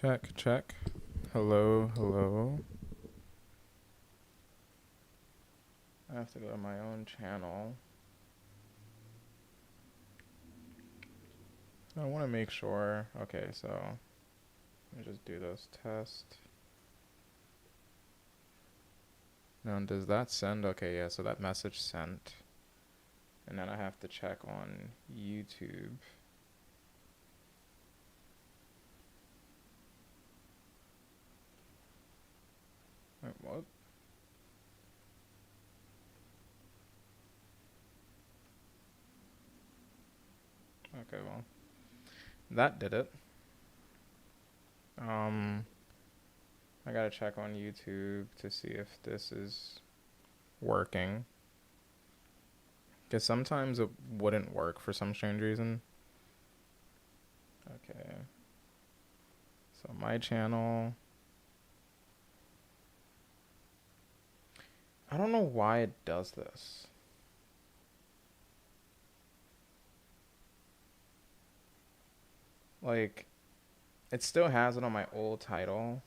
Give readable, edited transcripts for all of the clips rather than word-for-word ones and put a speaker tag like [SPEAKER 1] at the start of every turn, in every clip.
[SPEAKER 1] Check, check. Hello, hello. I have to go to my own channel. I want to make sure. Okay, so let me just do this test. Now, does that send? Okay, yeah, so that message sent. And then I have to check on YouTube. Wait, what? Okay, well, that did it. I gotta check on YouTube to see if this is working. Because sometimes it wouldn't work for some strange reason. Okay. So my channel. I don't know why it does this. Like, it still has it on my old title,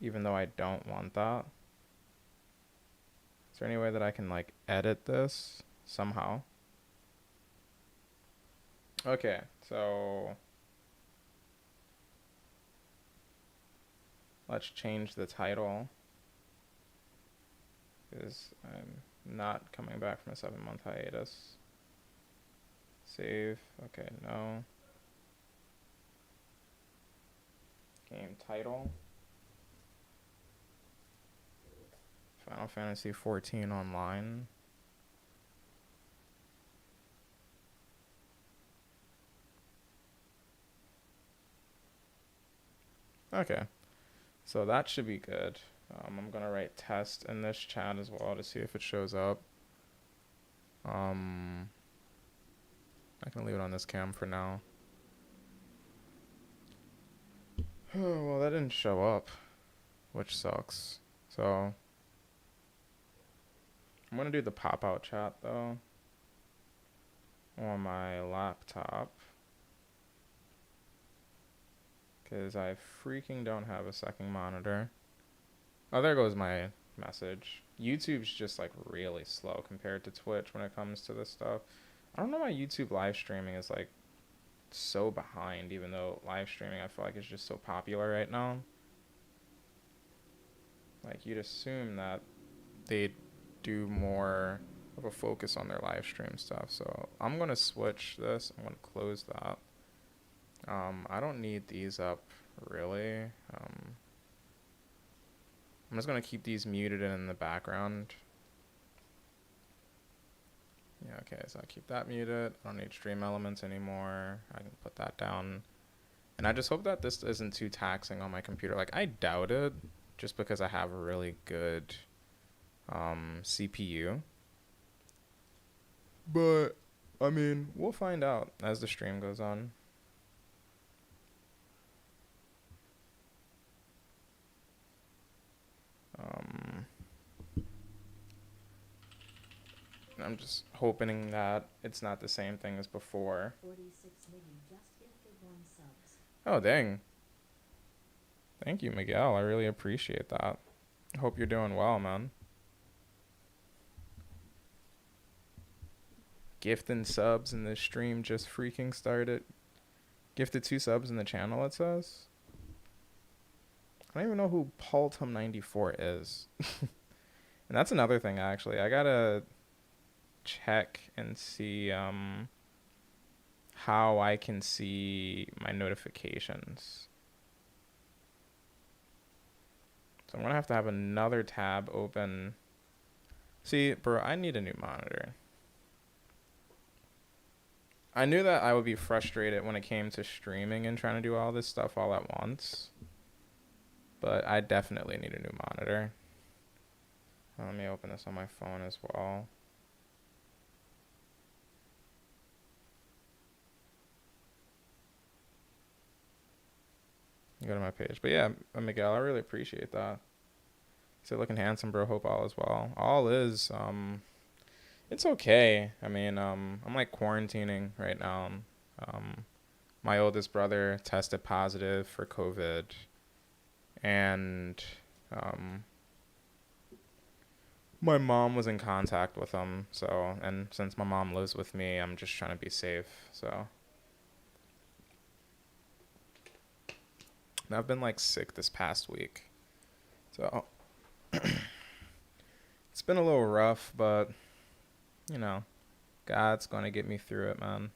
[SPEAKER 1] even though I don't want that. Is there any way that I can, like, edit this somehow? Okay, so let's change the title, because I'm not coming back from a 7-month hiatus. Save. Okay, no. Game title. Final Fantasy 14 Online. Okay, so that should be good. I'm gonna write test in this chat as well to see if it shows up. I can leave it on this cam for now. Well, that didn't show up, which sucks. So I'm gonna do the pop-out chat though on my laptop, because I freaking don't have a second monitor. Oh, there goes my message. YouTube's just like really slow compared to Twitch when it comes to this stuff. I don't know why YouTube live streaming is like so behind, even though live streaming I feel like is just so popular right now. Like, you'd assume that they'd do more of a focus on their live stream stuff. So I'm gonna switch this. I'm gonna close that. I don't need these up really. I'm just gonna keep these muted in the background. Yeah, okay, so I keep that muted. I don't need stream elements anymore. I can put that down. And I just hope that this isn't too taxing on my computer. Like, I doubt it, just because I have a really good CPU. But, I mean, we'll find out as the stream goes on. I'm just hoping that it's not the same thing as before. 46 just gifted 1 subs. Oh, dang. Thank you, Miguel. I really appreciate that. I hope you're doing well, man. Gifting subs in the stream just freaking started. Gifted 2 subs in the channel, it says. I don't even know who Paultum94 is. And that's another thing, actually. I gotta check and see how I can see my notifications. So I'm gonna have to have another tab open. See, bro, I need a new monitor. I knew that I would be frustrated when it came to streaming and trying to do all this stuff all at once. But I definitely need a new monitor. Let me open this on my phone as well. Go to my page. But yeah, Miguel, I really appreciate that. So looking handsome, bro. Hope all is well. All is, it's okay. I mean, I'm like quarantining right now. my oldest brother tested positive for COVID, and um, my mom was in contact with him. So, and since my mom lives with me, I'm just trying to be safe. So, and I've been like sick this past week. So, it's been a little rough, but you know, God's going to get me through it, man.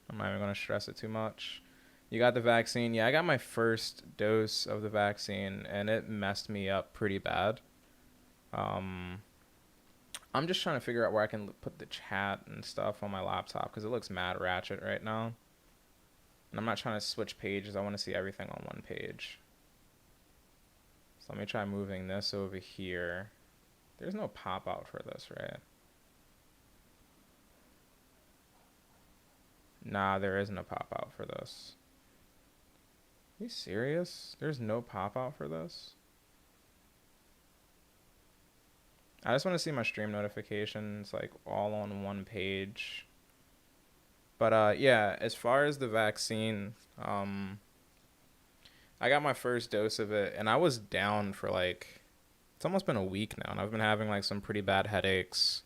[SPEAKER 1] I'm not even going to stress it too much. You got the vaccine? Yeah, I got my first dose of the vaccine, and it messed me up pretty bad. Um, I'm just trying to figure out where I can put the chat and stuff on my laptop because it looks mad ratchet right now. And I'm not trying to switch pages. I want to see everything on one page. So let me try moving this over here. There's no pop out for this, right? Nah, there isn't a pop out for this. Are you serious? There's no pop out for this? I just want to see my stream notifications like all on one page. But yeah, as far as the vaccine, I got my first dose of it and I was down for like, it's almost been a week now, and I've been having like some pretty bad headaches.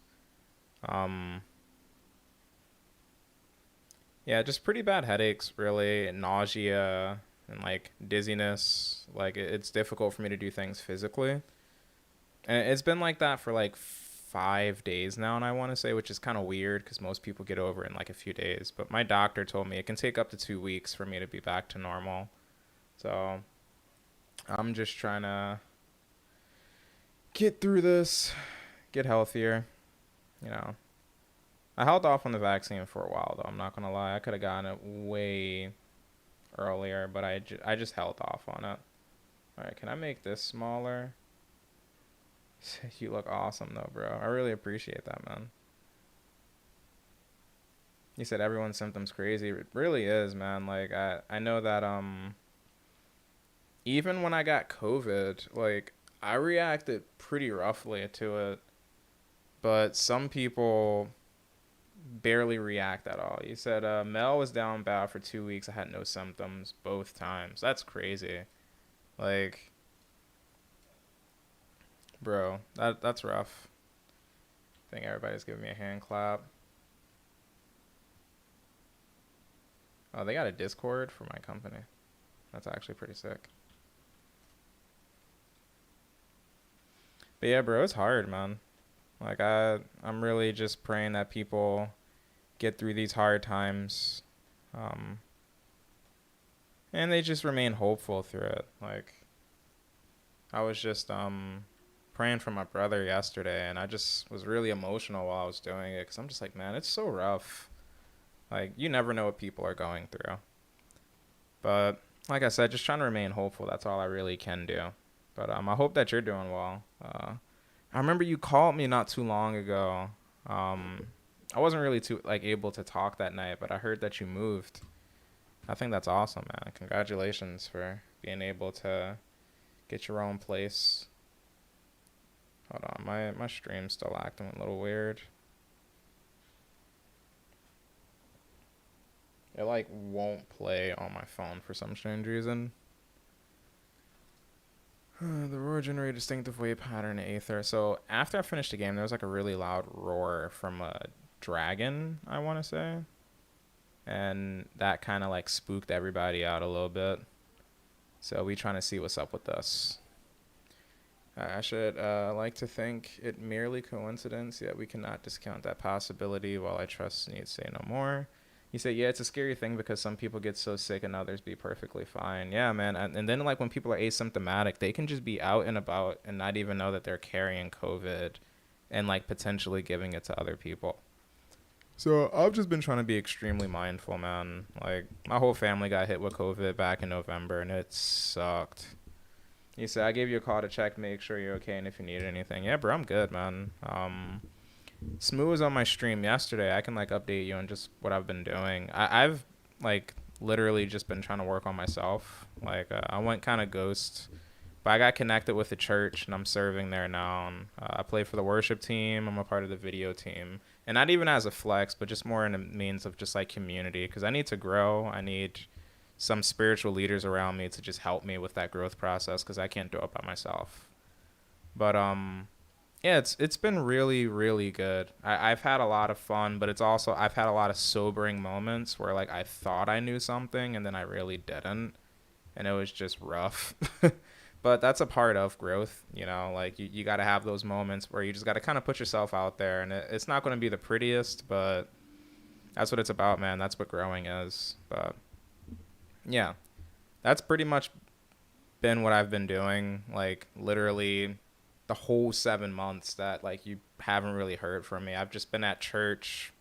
[SPEAKER 1] Yeah, just pretty bad headaches, really, and nausea and like dizziness. Like it's difficult for me to do things physically. And it's been like that for like 5 days now, and I want to say, which is kind of weird because most people get over it in like a few days. But my doctor told me it can take up to 2 weeks for me to be back to normal. So I'm just trying to get through this, get healthier. You know, I held off on the vaccine for a while, though. I'm not going to lie. I could have gotten it way earlier, but I just held off on it. All right, can I make this smaller? You look awesome, though, bro. I really appreciate that, man. You said everyone's symptoms crazy. It really is, man. Like, I know that, even when I got COVID, like, I reacted pretty roughly to it. But some people barely react at all. You said Mel was down bad for 2 weeks. I had no symptoms both times. That's crazy. Like, bro, that's rough. I think everybody's giving me a hand clap. Oh, they got a Discord for my company. That's actually pretty sick. But yeah, bro, it's hard, man. Like I'm really just praying that people get through these hard times, and they just remain hopeful through it. Like I was just praying for my brother yesterday, and I just was really emotional while I was doing it because I'm just like, man, it's so rough. Like you never know what people are going through. But like I said, just trying to remain hopeful. That's all I really can do. But I hope that you're doing well. I remember you called me not too long ago. I wasn't really too like able to talk that night, but I heard that you moved. I think that's awesome, man. Congratulations for being able to get your own place. Hold on, my stream's still acting a little weird. It like won't play on my phone for some strange reason. The roar generated a distinctive wave pattern in Aether. So after I finished the game, there was like a really loud roar from a dragon, I want to say. And that kind of like spooked everybody out a little bit. So we trying to see what's up with this. I should like to think it merely coincidence, yet we cannot discount that possibility. While I trust needs say no more. You say, yeah, it's a scary thing because some people get so sick and others be perfectly fine. Yeah, man. And then, like, when people are asymptomatic, they can just be out and about and not even know that they're carrying COVID and, like, potentially giving it to other people. So I've just been trying to be extremely mindful, man. Like, my whole family got hit with COVID back in November, and it sucked. You said, I gave you a call to check, make sure you're okay, and if you need anything. Yeah, bro, I'm good, man. Smooth was on my stream yesterday. I can like update you on just what I've been doing. I've like literally just been trying to work on myself. Like I went kind of ghost, but I got connected with the church and I'm serving there now. And, I play for the worship team. I'm a part of the video team, and not even as a flex, but just more in a means of just like community because I need to grow. I need some spiritual leaders around me to just help me with that growth process because I can't do it by myself. But yeah, it's been really, really good. I've had a lot of fun, but it's also I've had a lot of sobering moments where like I thought I knew something and then I really didn't, and it was just rough. But that's a part of growth, you know. Like you got to have those moments where you just got to kind of put yourself out there, and it's not going to be the prettiest, but that's what it's about, man. That's what growing is. But yeah, that's pretty much been what I've been doing. Like literally the whole 7 months that like you haven't really heard from me. I've just been at church,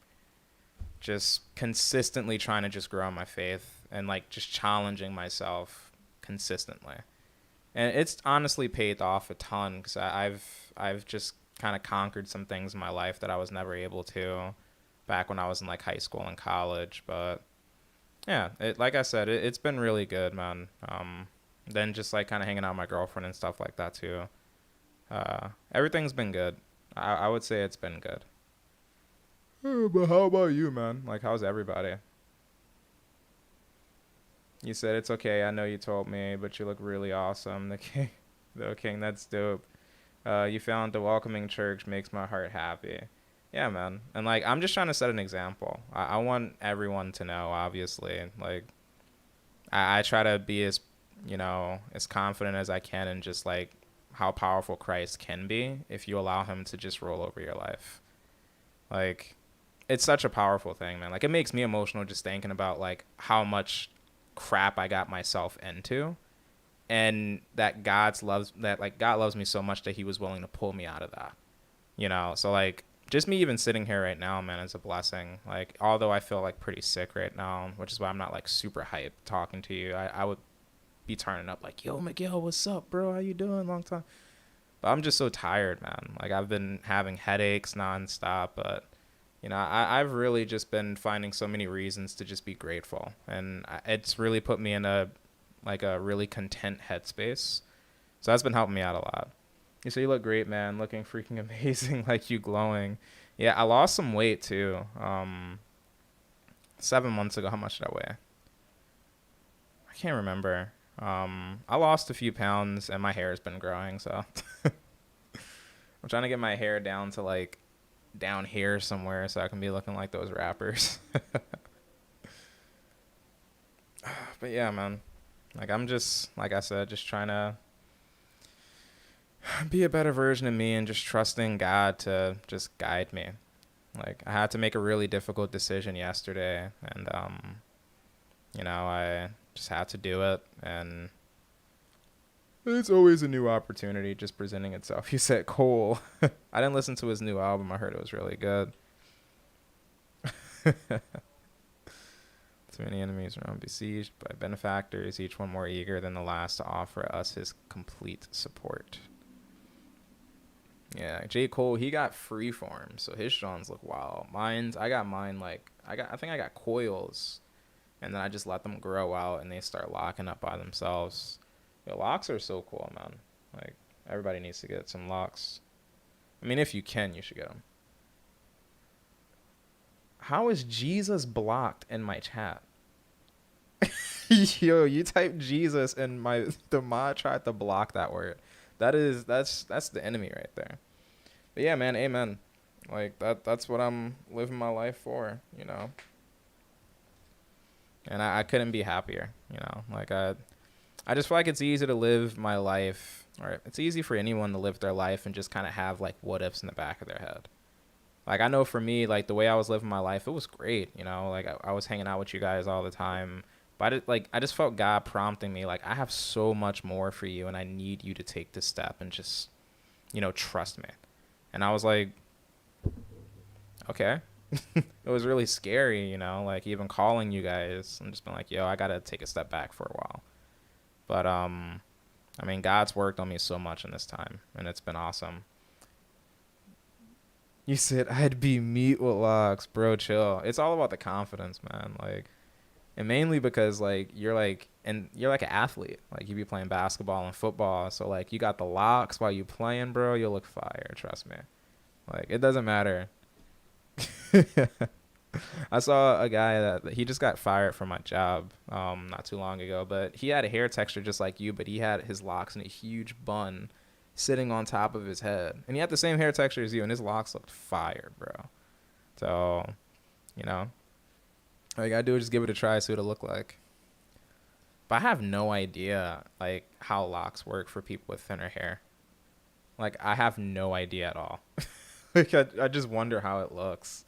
[SPEAKER 1] just consistently trying to just grow my faith and like just challenging myself consistently. And it's honestly paid off a ton because I've just kind of conquered some things in my life that I was never able to back when I was in like high school and college. But yeah, like I said, it's been really good, man. Then just like kind of hanging out with my girlfriend and stuff like that too. Everything's been good. I would say it's been good. But how about you, man? Like, how's everybody? You said it's okay. I know you told me, but you look really awesome. The king, that's dope. You found a welcoming church makes my heart happy. Yeah, man. And like, I'm just trying to set an example. I want everyone to know, obviously. Like, I try to be as, you know, as confident as I can in just like how powerful Christ can be if you allow him to just roll over your life. Like, it's such a powerful thing, man. Like, it makes me emotional just thinking about like how much crap I got myself into, and that God loves me so much that he was willing to pull me out of that, you know. So like just me even sitting here right now, man, is a blessing. Like, although I feel like pretty sick right now, which is why I'm not like super hyped talking to you. I would be turning up like, yo, Miguel, what's up, bro? How you doing? Long time. But I'm just so tired, man. Like, I've been having headaches nonstop, but you know, I've really just been finding so many reasons to just be grateful, and it's really put me in a really content headspace. So that's been helping me out a lot. You say you look great, man. Looking freaking amazing, like you glowing. Yeah, I lost some weight too. 7 months ago, how much did I weigh? I can't remember. I lost a few pounds, and my hair has been growing, so I'm trying to get my hair down to like down here somewhere so I can be looking like those rappers. But yeah, man. Like, I'm just, like I said, just trying to be a better version of me and just trusting God to just guide me. Like, I had to make a really difficult decision yesterday, and you know, I just had to do it, and it's always a new opportunity just presenting itself. You said Cole. I didn't listen to his new album. I heard it was really good. Too many enemies around besieged by benefactors, each one more eager than the last to offer us his complete support. Yeah, J. Cole, he got Freeform, so his songs look wild. I got mine like, I think I got coils, and then I just let them grow out, and they start locking up by themselves. Yo, locks are so cool, man. Like, everybody needs to get some locks. I mean, if you can, you should get them. How is Jesus blocked in my chat? Yo, you type Jesus and the mod tried to block that word. That's the enemy right there. But yeah, man, amen. Like, that's what I'm living my life for, you know. And I couldn't be happier, you know. Like, I just feel like it's easy to live my life, or it's easy for anyone to live their life and just kind of have like what ifs in the back of their head. Like, I know for me, like the way I was living my life, it was great, you know. Like, I was hanging out with you guys all the time, but I just felt God prompting me, like, I have so much more for you, and I need you to take this step and just, you know, trust me. And I was like, okay. It was really scary, you know, like even calling you guys and just been like, yo, I gotta take a step back for a while. But I mean, God's worked on me so much in this time, and it's been awesome. You said I'd be meat with locks, bro. Chill. It's all about the confidence, man. Like, and mainly because like you're like an athlete. Like, you be playing basketball and football, so like you got the locks while you playing, bro. You'll look fire. Trust me. Like, it doesn't matter. I saw a guy that he just got fired from my job not too long ago, but he had a hair texture just like you, but he had his locks in a huge bun sitting on top of his head. And he had the same hair texture as you, and his locks looked fire, bro. So, you know, all you gotta do is just give it a try, see what it look like. But I have no idea, like, how locks work for people with thinner hair. Like, I have no idea at all. Like, I just wonder how it looks.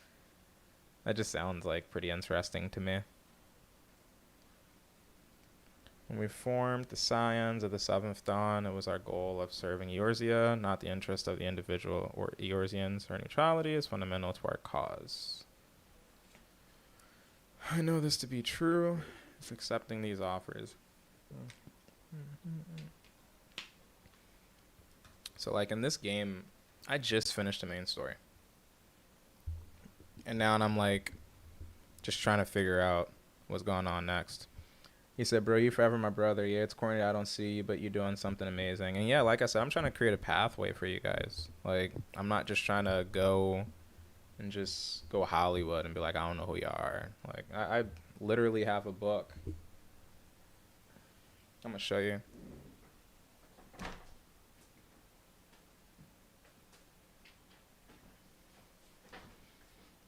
[SPEAKER 1] That just sounds, like, pretty interesting to me. When we formed the Scions of the Seventh Dawn, it was our goal of serving Eorzea, not the interest of the individual or Eorzeans. Our neutrality is fundamental to our cause. I know this to be true. It's accepting these offers. So, like, in this game, I just finished the main story. And now I'm, like, just trying to figure out what's going on next. He said, bro, you forever my brother. Yeah, it's corny I don't see you, but you're doing something amazing. And, yeah, like I said, I'm trying to create a pathway for you guys. Like, I'm not just trying to go and just go Hollywood and be like, I don't know who you are. Like, I literally have a book. I'm going to show you.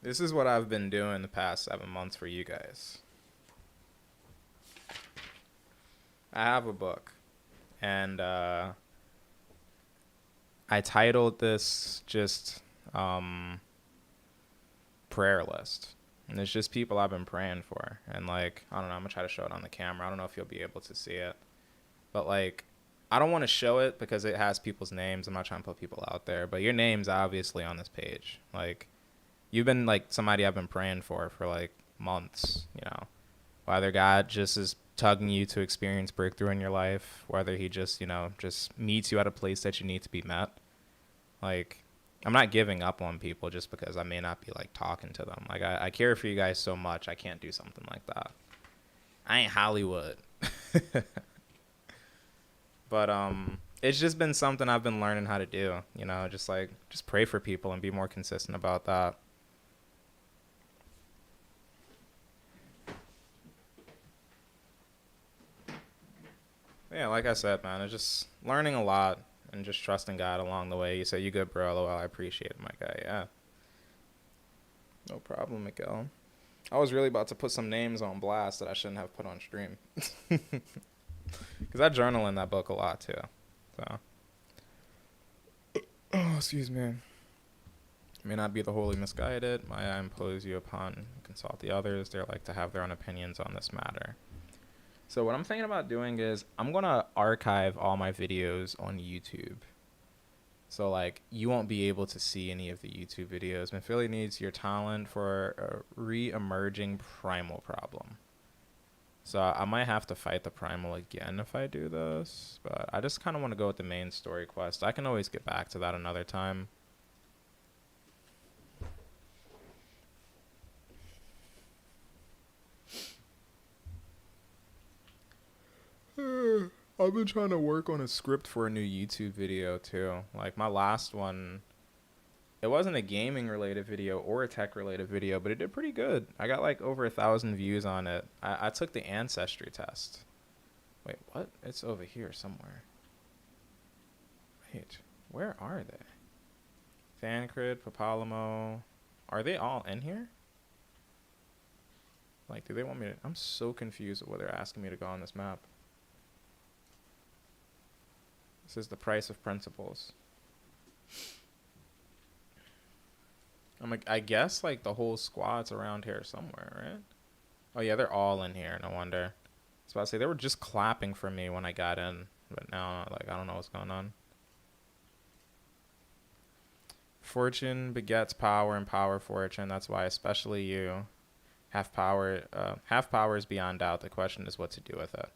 [SPEAKER 1] This is what I've been doing the past 7 months for you guys. I have a book. And I titled this just prayer list. And it's just people I've been praying for. And, like, I don't know, I'm going to try to show it on the camera. I don't know if you'll be able to see it. But, like, I don't want to show it because it has people's names. I'm not trying to put people out there. But your name's obviously on this page. Like, you've been, like, somebody I've been praying for, like, months, you know. Whether God just is tugging you to experience breakthrough in your life. Whether he just, you know, just meets you at a place that you need to be met. Like, I'm not giving up on people just because I may not be, like, talking to them. Like, I care for you guys so much, I can't do something like that. I ain't Hollywood. But, it's just been something I've been learning how to do, you know, just pray for people and be more consistent about that. Yeah, like I said, man, it's just learning a lot and just trusting God along the way. You say, you good, bro? Well, I appreciate it, my guy. Yeah. No problem, Miguel. I was really about to put some names on blast that I shouldn't have put on stream. Because I journal in that book a lot, too. So. Oh, excuse me. May not be the wholly misguided. I impose you upon consult the others. They're like to have their own opinions on this matter. So what I'm thinking about doing is I'm going to archive all my videos on YouTube. So, like, you won't be able to see any of the YouTube videos. Mephilia needs your talent for a re-emerging primal problem. So I might have to fight the primal again if I do this. But I just kind of want to go with the main story quest. I can always get back to that another time. I've been trying to work on a script for a new YouTube video too. Like my last one, it wasn't a gaming related video or a tech related video, but it did pretty good. I got like over 1,000 views on it. I took the ancestry test. Wait, what? It's over here somewhere. Wait, where are they? Thancred, Papalamo. Are they all in here? Like, do they want me to... I'm so confused at what they're asking me to go on this map. This is the price of principles. I'm like, I guess like the whole squad's around here somewhere, right? Oh yeah, they're all in here. No wonder. I was about to say they were just clapping for me when I got in, but now like I don't know what's going on. Fortune begets power, and power fortune. That's why, especially you, have power. Have power is beyond doubt. The question is what to do with it.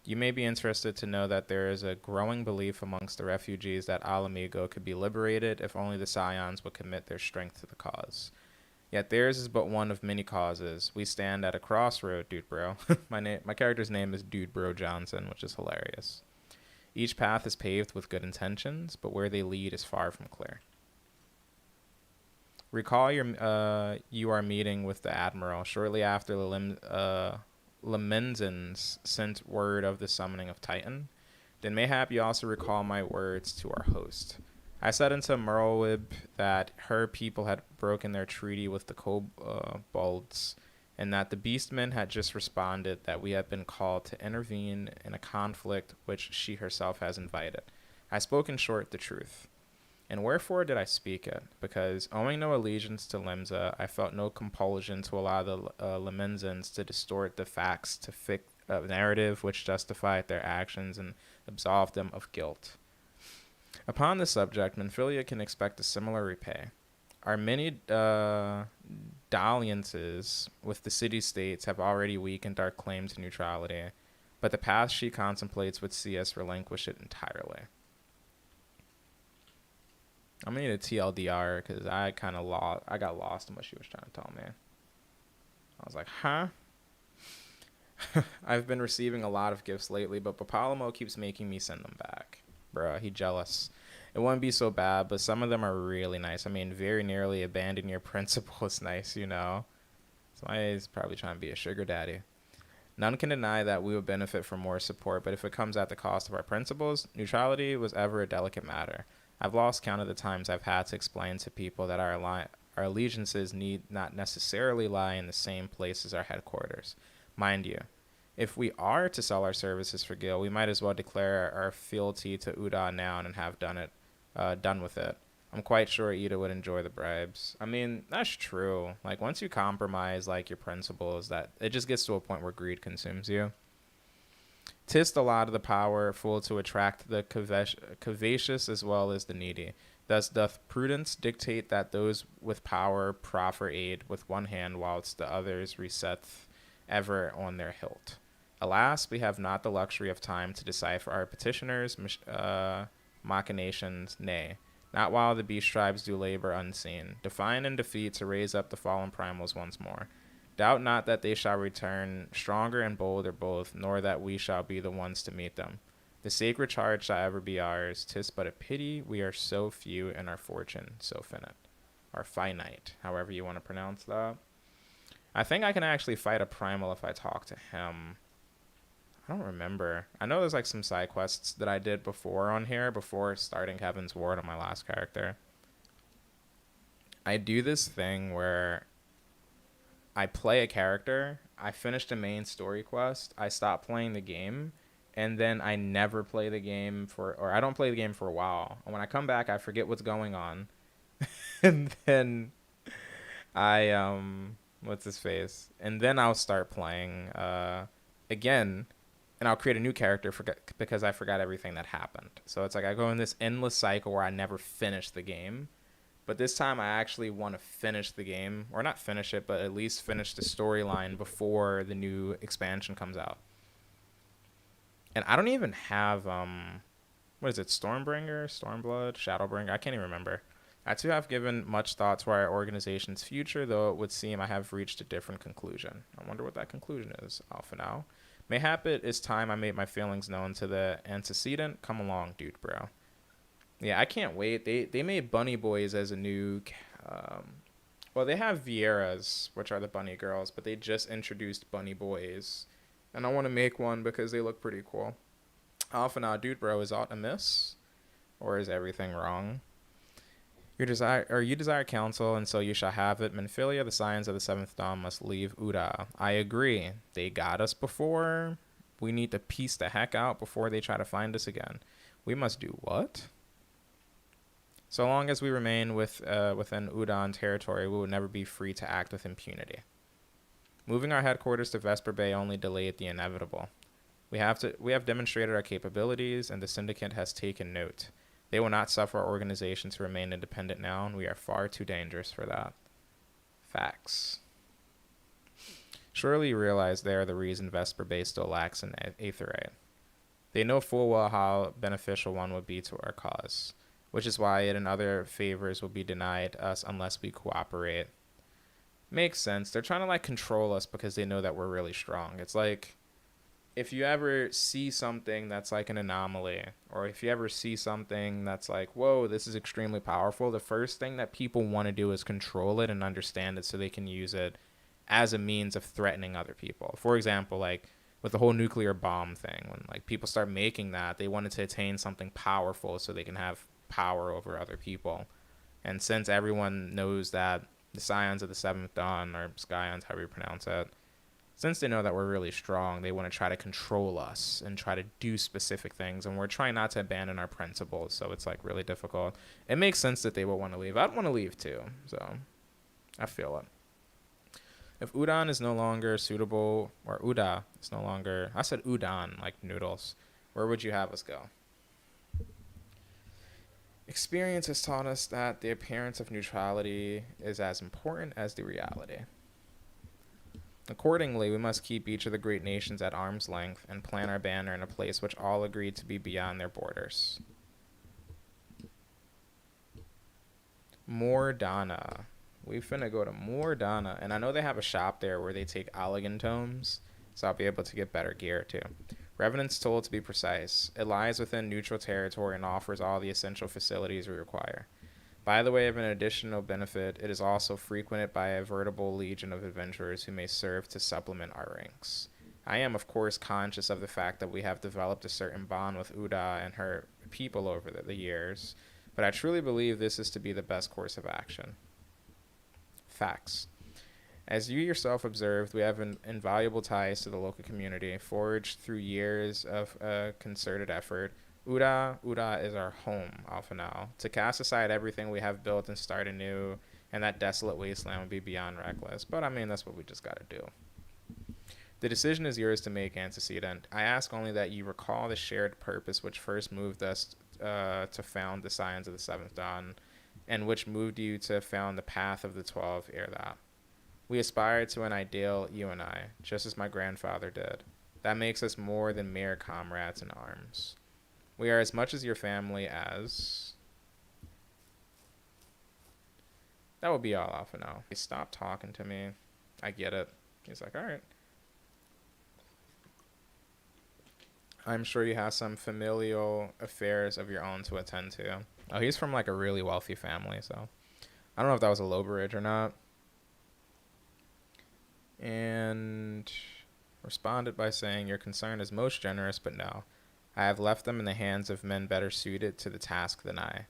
[SPEAKER 1] You may be interested to know that there is a growing belief amongst the refugees that Alamigo could be liberated if only the Scions would commit their strength to the cause. Yet theirs is but one of many causes. We stand at a crossroad, dude bro. My character's name is Dude Bro Johnson, which is hilarious. Each path is paved with good intentions, but where they lead is far from clear. Recall you are meeting with the Admiral shortly after the Lemenzins sent word of the summoning of Titan. Then mayhap you also recall my words to our host. I said unto Merlwib that her people had broken their treaty with the kobolds, and that the beastmen had just responded that we had been called to intervene in a conflict which she herself has invited. I spoke in short the truth. And wherefore did I speak it? Because, owing no allegiance to Limsa, I felt no compulsion to allow the Lemenzins to distort the facts to fit a narrative which justified their actions and absolved them of guilt. Upon this subject, Menphilia can expect a similar repay. Our many dalliances with the city-states have already weakened our claim to neutrality, but the path she contemplates would see us relinquish it entirely. I'm gonna need a TLDR because I got lost in what she was trying to tell me. I was like, huh? I've been receiving a lot of gifts lately, but Papalamo keeps making me send them back. Bruh, he jealous. It wouldn't be so bad, but some of them are really nice. I mean, very nearly abandon your principle is nice, you know? Somebody's probably trying to be a sugar daddy. None can deny that we would benefit from more support, but if it comes at the cost of our principles, neutrality was ever a delicate matter. I've lost count of the times I've had to explain to people that our allegiances need not necessarily lie in the same place as our headquarters. Mind you, if we are to sell our services for Gil, we might as well declare our fealty to Uda now and have done with it. I'm quite sure Ida would enjoy the bribes. I mean, that's true. Like, once you compromise, like, your principles, that it just gets to a point where greed consumes you. 'Tis the lot of the powerful to attract the covetous as well as the needy. Thus doth prudence dictate that those with power proffer aid with one hand, whilst the others reseteth ever on their hilt. Alas, we have not the luxury of time to decipher our petitioners' machinations, nay, not while the beast tribes do labor unseen, define and defeat to raise up the fallen primals once more. Doubt not that they shall return stronger and bolder both, nor that we shall be the ones to meet them. The sacred charge shall ever be ours. 'Tis but a pity we are so few and our fortune so finite, however you want to pronounce that. I think I can actually fight a primal if I talk to him. I don't remember. I know there's like some side quests that I did before on here, before starting Heaven's Ward on my last character. I do this thing where I play a character, I finish the main story quest, I stop playing the game, and then I never play the game or I don't play the game for a while. And when I come back, I forget what's going on. And then I, what's his face? And then I'll start playing again, and I'll create a new character because I forgot everything that happened. So it's like I go in this endless cycle where I never finish the game. But this time I actually want to finish the game, or not finish it, but at least finish the storyline before the new expansion comes out. And I don't even have, what is it, Stormbringer, Stormblood, Shadowbringer? I can't even remember. I too have given much thought to our organization's future, though it would seem I have reached a different conclusion. I wonder what that conclusion is, Alpha now. Mayhap it is time I made my feelings known to the antecedent. Come along, dude, bro. Yeah, I can't wait. They made Bunny Boys as a new... well, they have Vieras, which are the bunny girls, but they just introduced Bunny Boys. And I want to make one because they look pretty cool. Alpha now, dude, bro, is aught amiss? Or is everything wrong? You desire counsel, and so you shall have it. Menphilia, the Scions of the Seventh Dawn, must leave Uda. I agree. They got us before. We need to piece the heck out before they try to find us again. We must do what? So long as we remain within Udan territory, we will never be free to act with impunity. Moving our headquarters to Vesper Bay only delayed the inevitable. We have demonstrated our capabilities, and the Syndicate has taken note. They will not suffer our organization to remain independent now, and we are far too dangerous for that. Facts. Surely you realize they are the reason Vesper Bay still lacks an Aetherite. They know full well how beneficial one would be to our cause, which is why it and other favors will be denied us unless we cooperate. Makes sense. They're trying to like control us because they know that we're really strong. It's like if you ever see something that's like an anomaly, or if you ever see something that's like, whoa, this is extremely powerful, the first thing that people want to do is control it and understand it so they can use it as a means of threatening other people. For example, like with the whole nuclear bomb thing, when like people start making that, they wanted to attain something powerful so they can have power over other people. And since everyone knows that the Scions of the Seventh Dawn, or Scions, however you pronounce it, since they know that we're really strong, they want to try to control us and try to do specific things. And we're trying not to abandon our principles. So it's like really difficult. It makes sense that they will want to leave. I'd want to leave too. So I feel it. If udon is no longer suitable, or uda is no longer, I said udon, like noodles, where would you have us go? Experience has taught us that the appearance of neutrality is as important as the reality. Accordingly, we must keep each of the great nations at arm's length and plant our banner in a place which all agree to be beyond their borders. Mordana. We finna go to Mordana, and I know they have a shop there where they take Allegan tomes, so I'll be able to get better gear too. Revenant's Toll, to be precise. It lies within neutral territory and offers all the essential facilities we require. By the way of an additional benefit, it is also frequented by a veritable legion of adventurers who may serve to supplement our ranks. I am, of course, conscious of the fact that we have developed a certain bond with Uda and her people over the years, but I truly believe this is to be the best course of action. Facts. As you yourself observed, we have invaluable ties to the local community, forged through years of concerted effort. Uda is our home, Alpha now. To cast aside everything we have built and start anew, and that desolate wasteland would be beyond reckless. But I mean, that's what we just gotta do. The decision is yours to make, antecedent. I ask only that you recall the shared purpose which first moved us to found the Scions of the Seventh Dawn, and which moved you to found the Path of the 12 ere that. We aspire to an ideal, you and I, just as my grandfather did. That makes us more than mere comrades in arms. We are as much as your family as... That would be all Alpha now. He stopped talking to me. I get it. He's like, alright. I'm sure you have some familial affairs of your own to attend to. Oh, he's from like a really wealthy family, so... I don't know if that was a low bridge or not. And responded by saying, your concern is most generous, but no. I have left them in the hands of men better suited to the task than I.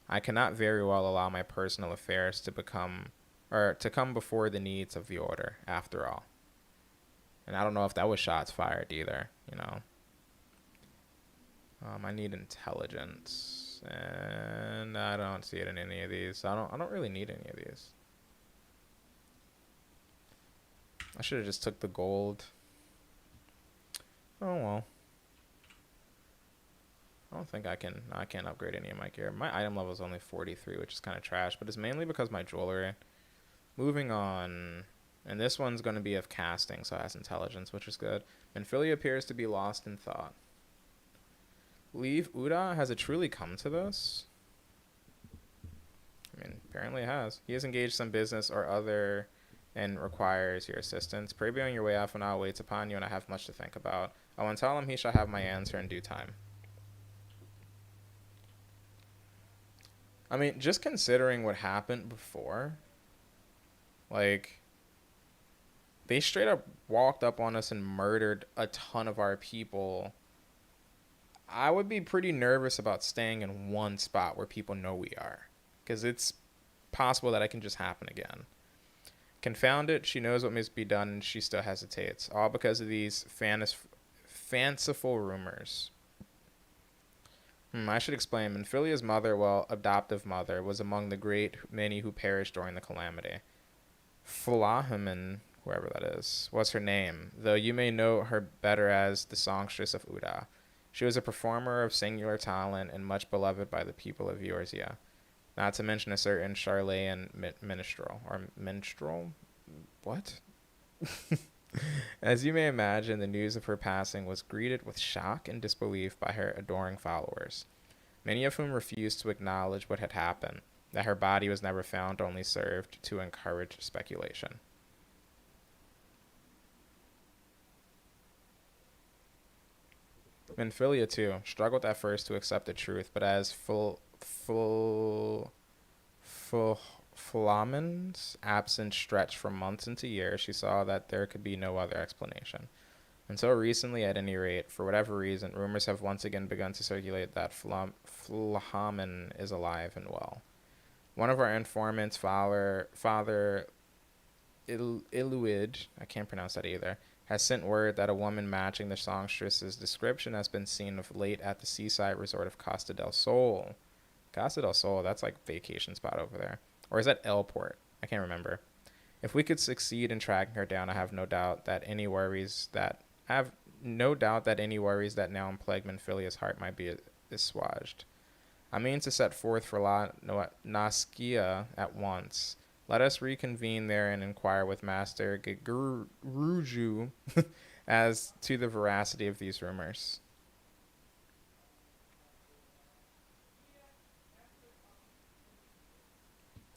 [SPEAKER 1] I cannot very well allow my personal affairs to come before the needs of the order, after all. And I don't know if that was shots fired either, you know. I need intelligence, and I don't see it in any of these. I don't really need any of these. I should have just took the gold. Oh well. I don't think I can't upgrade any of my gear. My item level is only 43, which is kind of trash, but it's mainly because my jewelry. Moving on. And this one's going to be of casting, so it has intelligence, which is good. Menphilia appears to be lost in thought. Leave Uda? Has it truly come to this? I mean, apparently it has. He has engaged some business or other and requires your assistance. Pray be on your way off, and I'll wait upon you, and I have much to think about. I will tell him he shall have my answer in due time. I mean, just considering what happened before, like, they straight up walked up on us and murdered a ton of our people. I would be pretty nervous about staying in one spot where people know we are, because it's possible that it can just happen again. Confound it, she knows what must be done, and she still hesitates, all because of these fanciful rumors. I should explain. Menphilia's mother, well, adoptive mother, was among the great many who perished during the calamity. Flahaman, whoever that is, was her name, though you may know her better as the songstress of Uda. She was a performer of singular talent and much beloved by the people of Eorzea, not to mention a certain Charlayan minstrel. Or minstrel? What? As you may imagine, the news of her passing was greeted with shock and disbelief by her adoring followers, many of whom refused to acknowledge what had happened. That her body was never found only served to encourage speculation. Minfilia too struggled at first to accept the truth, but as full Flaman's absence stretched from months into years, she saw that there could be no other explanation. Until recently, at any rate, for whatever reason, rumors have once again begun to circulate that Flahaman is alive and well. One of our informants, Father Iluid, I can't pronounce that either, has sent word that a woman matching the songstress's description has been seen of late at the seaside resort of Costa del Sol. Costa del Sol, that's like vacation spot over there. Or is that El Port? I can't remember. If we could succeed in tracking her down, I have no doubt that any worries that now plague Minfilia's heart might be assuaged. I mean to set forth for La Naskia at once. Let us reconvene there and inquire with Master Giguruju as to the veracity of these rumors.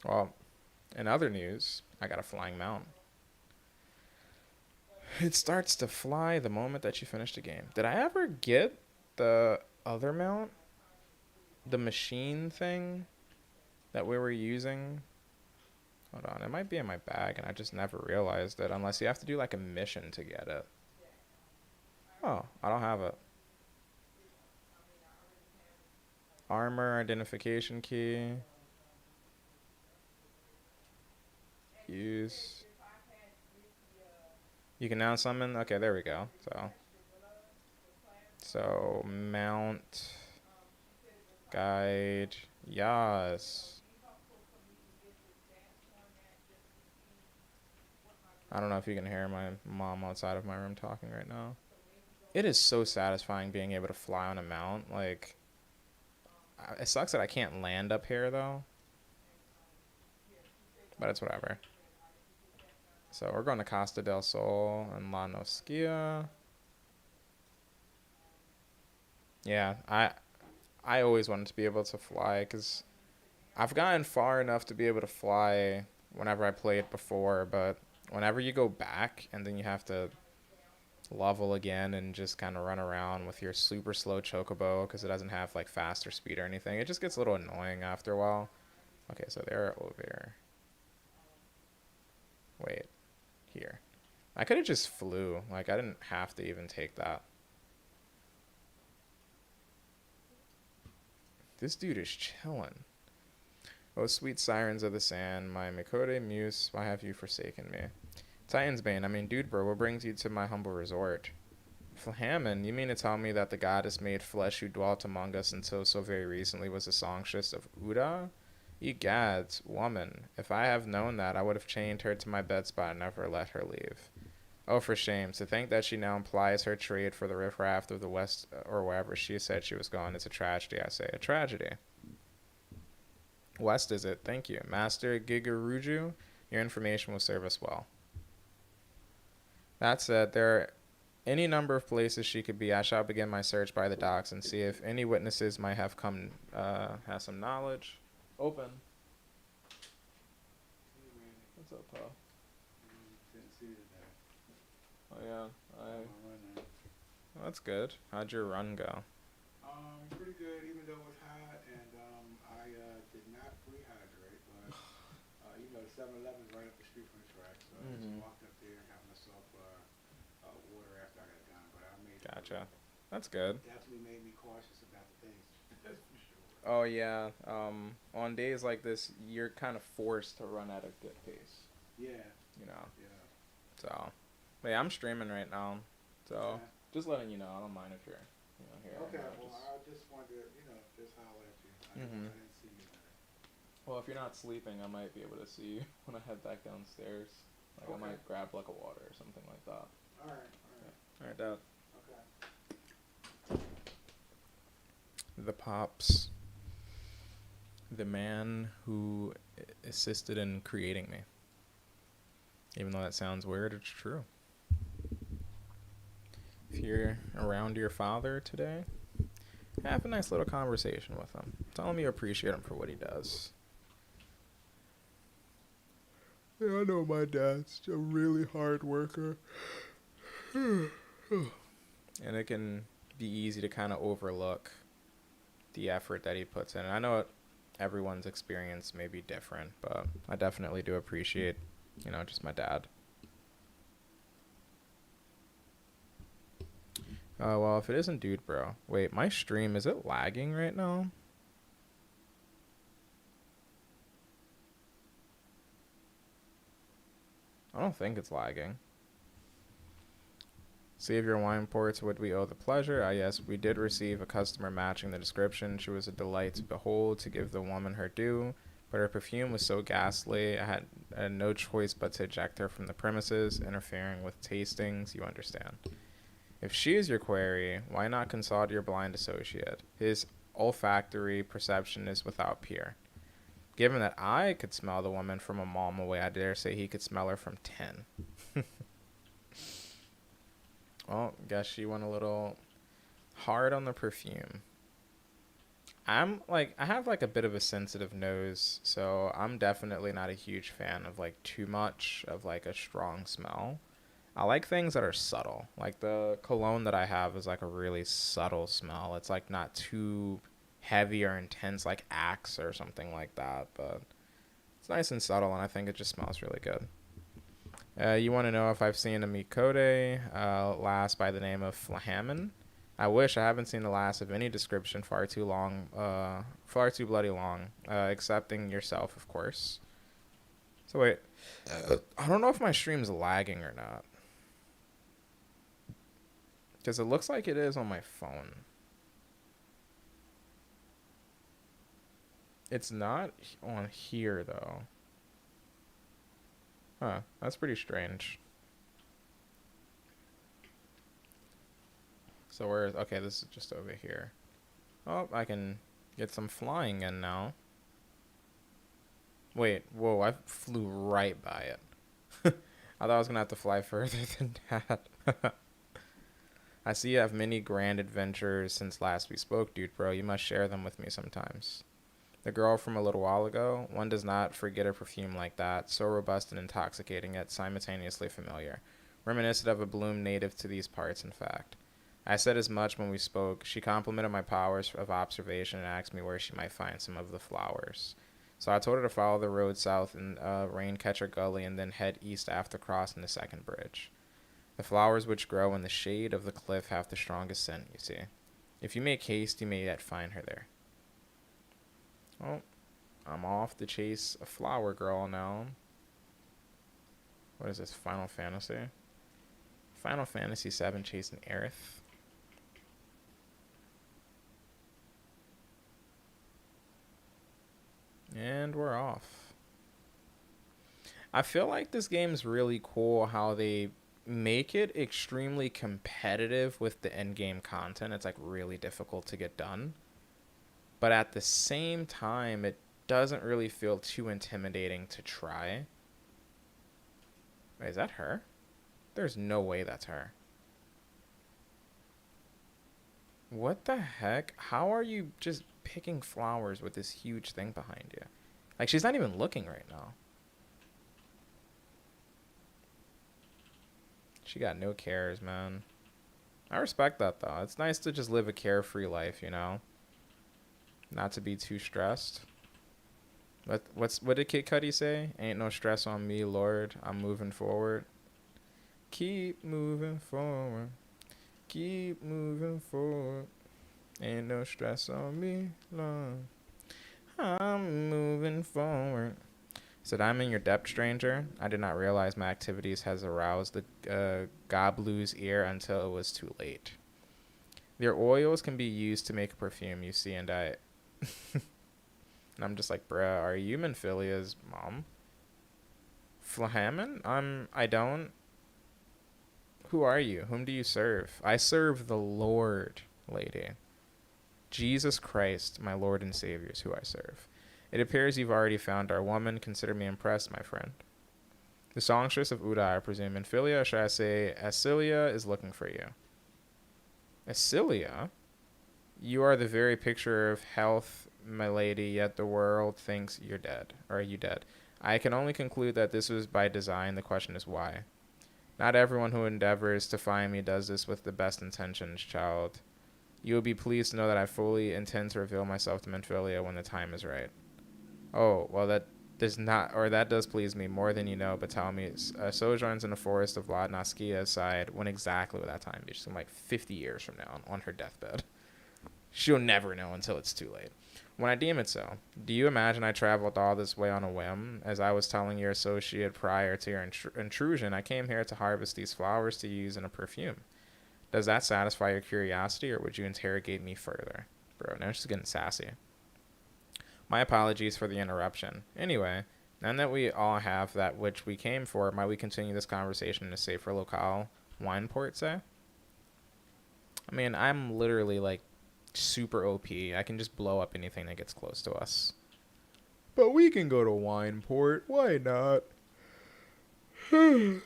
[SPEAKER 1] Well, in other news, I got a flying mount. It starts to fly the moment that you finish the game. Did I ever get the other mount? The machine thing that we were using? Hold on, it might be in my bag and I just never realized it, unless you have to do like a mission to get it. Oh, I don't have it. Armor identification key. Use. You can now summon. Okay, there we go. So mount guide. Yes. I don't know if you can hear my mom outside of my room talking right now. It is so satisfying being able to fly on a mount. Like, it sucks that I can't land up here though. But it's whatever. So we're going to Costa del Sol and La Noskia. Yeah, I always wanted to be able to fly because I've gotten far enough to be able to fly whenever I played before, but whenever you go back and then you have to level again and just kind of run around with your super slow chocobo because it doesn't have like faster speed or anything, it just gets a little annoying after a while. Okay, so they're over here. Wait, here. I could have just flew. Like, I didn't have to even take that. This dude is chilling. Oh, sweet sirens of the sand, my Mikode Muse, why have you forsaken me? Titan's Bane, I mean, dude, bro, what brings you to my humble resort? Flahaman, you mean to tell me that the goddess made flesh who dwelt among us until so very recently was the songstress of Uda? Egads, woman, if I have known that, I would have chained her to my bedspot and never let her leave. Oh, for shame. To think that she now implies her trade for the riffraff of the West, or wherever she said she was going, is a tragedy, I say. A tragedy. West is it? Thank you. Master Gigaruju, your information will serve us well. That said, there are any number of places she could be. I shall begin my search by the docks and see if any witnesses might have come, has some knowledge. Open. What's up, pal?
[SPEAKER 2] Didn't see it there.
[SPEAKER 1] Oh, yeah.
[SPEAKER 2] Running.
[SPEAKER 1] Well, that's good. How'd your run go?
[SPEAKER 2] Pretty good, even though it was hot, and I did not rehydrate, but the 7-Eleven's right up the street from the track, so I just walked up there and got myself water after I got done, but I made it.
[SPEAKER 1] Gotcha. That's good.
[SPEAKER 2] Definitely made me cautious about the things. That's for sure.
[SPEAKER 1] Oh, yeah. On days like this, you're kind of forced to run at a good pace.
[SPEAKER 2] Yeah.
[SPEAKER 1] Yeah. So, but yeah, I'm streaming right now. So, just letting you know, I don't mind if you're, here.
[SPEAKER 2] Okay, well, I just wanted to, just holler at you. I didn't see you there.
[SPEAKER 1] Well, if you're not sleeping, I might be able to see you when I head back downstairs. Like, I might grab, like, a water or something like that.
[SPEAKER 2] All right.
[SPEAKER 1] All right, Dad.
[SPEAKER 2] Okay.
[SPEAKER 1] The Pops. The man who assisted in creating me. Even though that sounds weird, it's true. If you're around your father today, have a nice little conversation with him. Tell him you appreciate him for what he does. Yeah, I know my dad's a really hard worker. And it can be easy to kind of overlook the effort that he puts in. And I know everyone's experience may be different, but I definitely do appreciate, just my dad. Oh, well, if it isn't Dude Bro. Wait, my stream, is it lagging right now? I don't think it's lagging. See if your wine ports would we owe the pleasure. Ah, yes, we did receive a customer matching the description. She was a delight to behold, to give the woman her due, but her perfume was so ghastly, I had no choice but to eject her from the premises, interfering with tastings, you understand. If she is your query, why not consult your blind associate? His olfactory perception is without peer. Given that I could smell the woman from a mile away, I dare say he could smell her from 10. Well, guess she went a little hard on the perfume. I have like a bit of a sensitive nose, so I'm definitely not a huge fan of like too much of like a strong smell. I like things that are subtle. Like the cologne that I have is like a really subtle smell. It's like not too heavy or intense like Axe or something like that, but it's nice and subtle, and I think it just smells really good. You want to know if I've seen a Mikode lass by the name of Flahaman? I wish. I haven't seen the last of any description far too long, far too bloody long, excepting yourself, of course. So wait, I don't know if my stream's lagging or not. Because it looks like it is on my phone. It's not on here, though. Huh, that's pretty strange. So where is... Okay, this is just over here. Oh, I can get some flying in now. Wait, whoa, I flew right by it. I thought I was going to have to fly further than that. I see you have many grand adventures since last we spoke, dude, bro. You must share them with me sometimes. The girl from a little while ago, one does not forget a perfume like that, so robust and intoxicating yet simultaneously familiar. Reminiscent of a bloom native to these parts, in fact. I said as much when we spoke. She complimented my powers of observation and asked me where she might find some of the flowers. So I told her to follow the road south in Raincatcher Gully and then head east after crossing the second bridge. The flowers which grow in the shade of the cliff have the strongest scent, you see. If you make haste, you may yet find her there. Oh, I'm off to chase a flower girl now. What is this, Final Fantasy? Final Fantasy VII chasing Aerith. And we're off. I feel like this game's really cool how they make it extremely competitive with the endgame content. It's like really difficult to get done. But at the same time, it doesn't really feel too intimidating to try. Wait, is that her? There's no way that's her. What the heck? How are you just picking flowers with this huge thing behind you? Like, she's not even looking right now. She got no cares, man. I respect that, though. It's nice to just live a carefree life, you know? Not to be too stressed. What did Kid Cudi say? Ain't no stress on me, Lord. I'm moving forward. Keep moving forward. Keep moving forward. Ain't no stress on me, Lord. I'm moving forward. Said, I'm in your depth, stranger. I did not realize my activities has aroused the Goblu's ear until it was too late. Their oils can be used to make a perfume, you see, and I... And I'm just like, bruh, are you Menphilia's mom? Flahaman? I don't... Who are you? Whom do you serve? I serve the Lord, lady. Jesus Christ, my Lord and Savior, is who I serve. It appears you've already found our woman. Consider me impressed, my friend. The songstress of Uda, I presume. Menphilia, or should I say Acilia, is looking for you. Acilia? You are the very picture of health, my lady, yet the world thinks you're dead. Or are you dead? I can only conclude that this was by design. The question is why. Not everyone who endeavors to find me does this with the best intentions, child. You will be pleased to know that I fully intend to reveal myself to Menphilia when the time is right. Oh, well, that does please me more than you know, but tell me, sojourns in the forest of Ladnaskia aside, when exactly will that time be? She's like 50 years from now on her deathbed. She'll never know until it's too late. When I deem it so, do you imagine I traveled all this way on a whim? As I was telling your associate prior to your intrusion, I came here to harvest these flowers to use in a perfume. Does that satisfy your curiosity, or would you interrogate me further? Bro, now she's getting sassy. My apologies for the interruption. Anyway, now that we all have that which we came for, might we continue this conversation in a safer locale? Wine port, say? I mean, I'm literally like super OP. I can just blow up anything that gets close to us. But we can go to wine port. Why not? Wine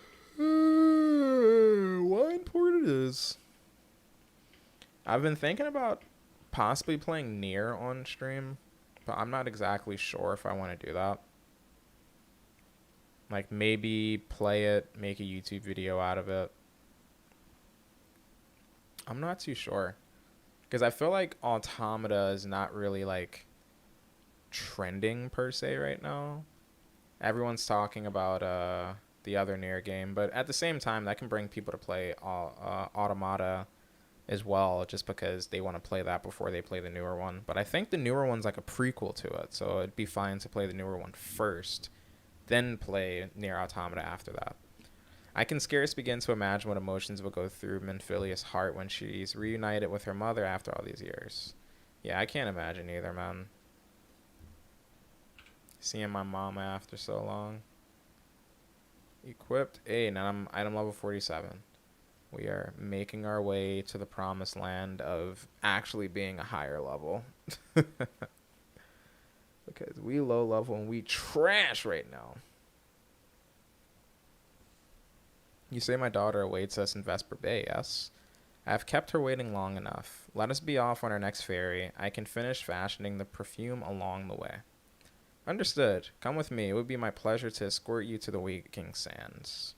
[SPEAKER 1] port it is. I've been thinking about possibly playing Nier on stream, but I'm not exactly sure if I want to do that. Like, maybe play it, make a YouTube video out of it. I'm not too sure. Because I feel like Automata is not really, like, trending per se right now. Everyone's talking about the other Nier game, but at the same time, that can bring people to play Automata as well, just because they want to play that before they play the newer one. But I think the newer one's like a prequel to it, so it'd be fine to play the newer one first, then play Nier Automata after that. I can scarce begin to imagine what emotions will go through Menphilia's heart when she's reunited with her mother after all these years. Yeah, I can't imagine either, man. Seeing my mama after so long. Equipped. Hey, now I'm item level 47. We are making our way to the promised land of actually being a higher level. Because we low level and we trash right now. You say my daughter awaits us in Vesper Bay, yes? I have kept her waiting long enough. Let us be off on our next ferry. I can finish fashioning the perfume along the way. Understood. Come with me. It would be my pleasure to escort you to the Waking Sands.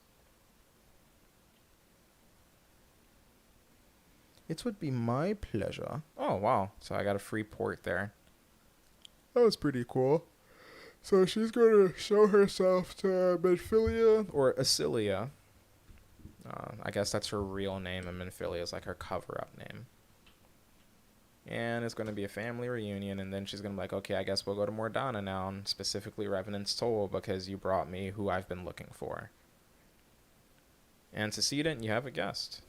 [SPEAKER 1] It would be my pleasure. Oh, wow. So I got a free port there. That was pretty cool. So she's going to show herself to Menphilia, or Asilia. I guess that's her real name, and Menphilia is like her cover-up name. And it's going to be a family reunion, and then she's going to be like, okay, I guess we'll go to Mordana now, and specifically Revenant's Toll, because you brought me who I've been looking for. Antecedent, you have a guest.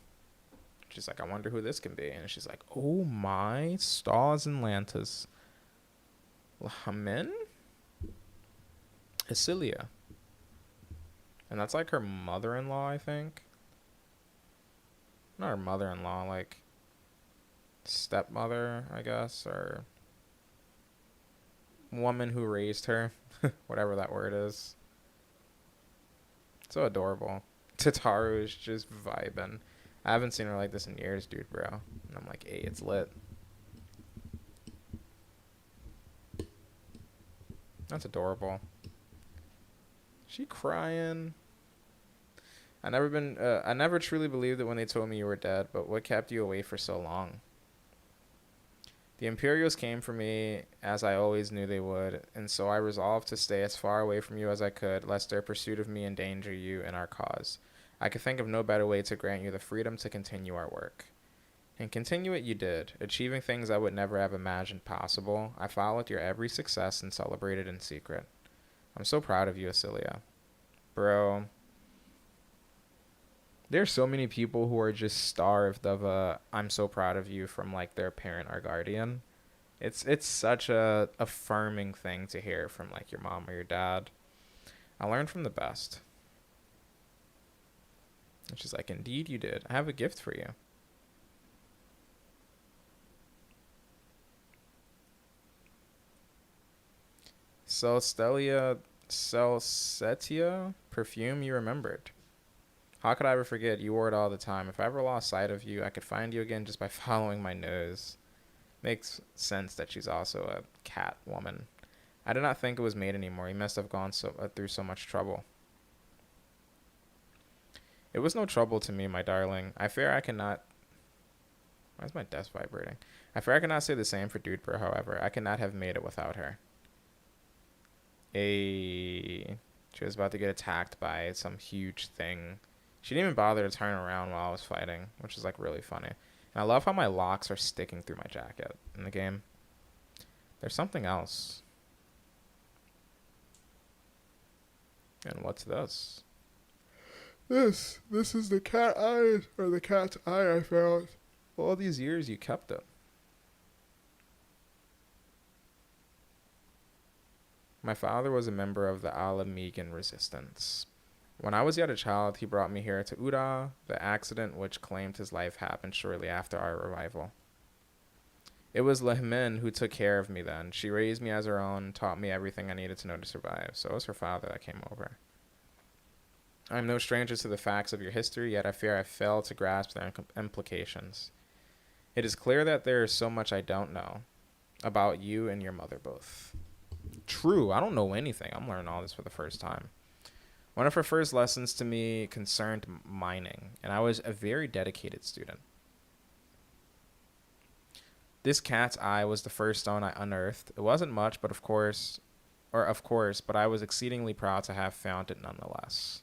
[SPEAKER 1] She's like, I wonder who this can be. And she's like, oh my stars and lanterns. Lahmen? Asilia. And that's like her mother-in-law, I think. Not her mother-in-law, like stepmother, I guess, or woman who raised her. Whatever that word is. So adorable. Tataru is just vibing. I haven't seen her like this in years, dude, bro. And I'm like, hey, it's lit. That's adorable. She crying. I never truly believed it when they told me you were dead, but what kept you away for so long? The Imperials came for me, as I always knew they would, and so I resolved to stay as far away from you as I could, lest their pursuit of me endanger you and our cause. I could think of no better way to grant you the freedom to continue our work. And continue it you did, achieving things I would never have imagined possible. I followed your every success and celebrated in secret. I'm so proud of you, Asilia. Bro. There's so many people who are just starved of a I'm so proud of you from like their parent or guardian. It's such a affirming thing to hear from like your mom or your dad. I learned from the best. And she's like, indeed you did. I have a gift for you. Celsetia perfume you remembered. How could I ever forget? You wore it all the time. If I ever lost sight of you, I could find you again just by following my nose. Makes sense that she's also a cat woman. I did not think it was made anymore. You must have gone through so much trouble. It was no trouble to me, my darling. I fear I cannot Why is my desk vibrating? I fear I cannot say the same for Dudeper, however. I could not have made it without her. She was about to get attacked by some huge thing. She didn't even bother to turn around while I was fighting, which is like really funny. And I love how my locks are sticking through my jacket in the game. There's something else. And what's this? This is the cat eye, or the cat's eye I found. All these years you kept it. My father was a member of the Alamegan resistance. When I was yet a child, he brought me here to Ura. The accident which claimed his life happened shortly after our arrival. It was Lehmen who took care of me then. She raised me as her own, taught me everything I needed to know to survive. So it was her father that came over. I am no stranger to the facts of your history, yet I fear I fail to grasp their implications. It is clear that there is so much I don't know about you and your mother both. True, I don't know anything. I'm learning all this for the first time. One of her first lessons to me concerned mining, and I was a very dedicated student. This cat's eye was the first stone I unearthed. It wasn't much, but of course, but I was exceedingly proud to have found it nonetheless.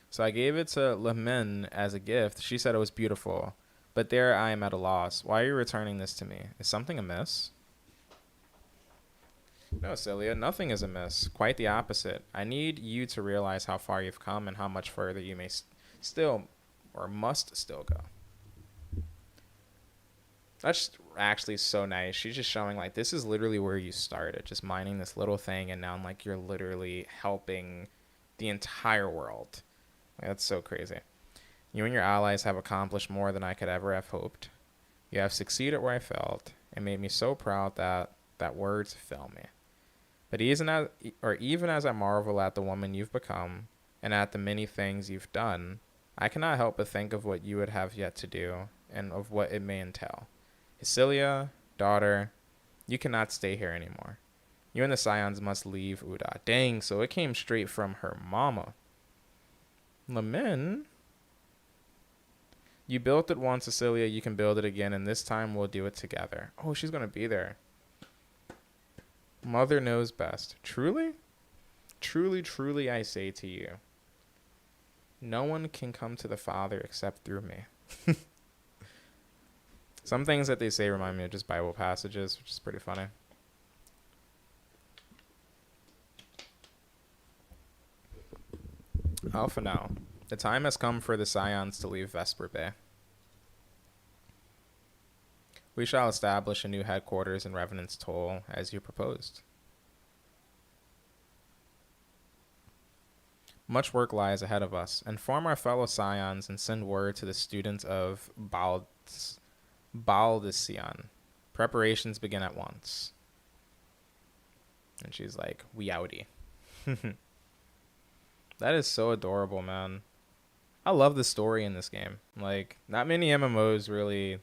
[SPEAKER 1] So I gave it to Lehmen as a gift. She said it was beautiful, but there I am at a loss. Why are you returning this to me? Is something amiss? No, Celia, nothing is amiss. Quite the opposite. I need you to realize how far you've come and how much further you may still, or must still go. That's actually so nice. She's just showing, like, this is literally where you started, just mining this little thing, and now, like, you're literally helping the entire world. Like, that's so crazy. You and your allies have accomplished more than I could ever have hoped. You have succeeded where I failed. It made me so proud that words fail me. But even as I marvel at the woman you've become and at the many things you've done, I cannot help but think of what you would have yet to do and of what it may entail. Hesilia, daughter, you cannot stay here anymore. You and the Scions must leave Uda. Dang, so it came straight from her mama. Lehmen? You built it once, Cecilia. You can build it again, and this time we'll do it together. Oh, she's going to be there. Mother knows best. Truly? Truly, truly, I say to you, no one can come to the Father except through me. Some things that they say remind me of just Bible passages, which is pretty funny. Alpha now. The time has come for the Scions to leave Vesper Bay. We shall establish a new headquarters in Revenant's Toll, as you proposed. Much work lies ahead of us. Inform our fellow Scions and send word to the students of Baldician. Preparations begin at once. And she's like, we outie. That is so adorable, man. I love the story in this game. Like, not many MMOs really,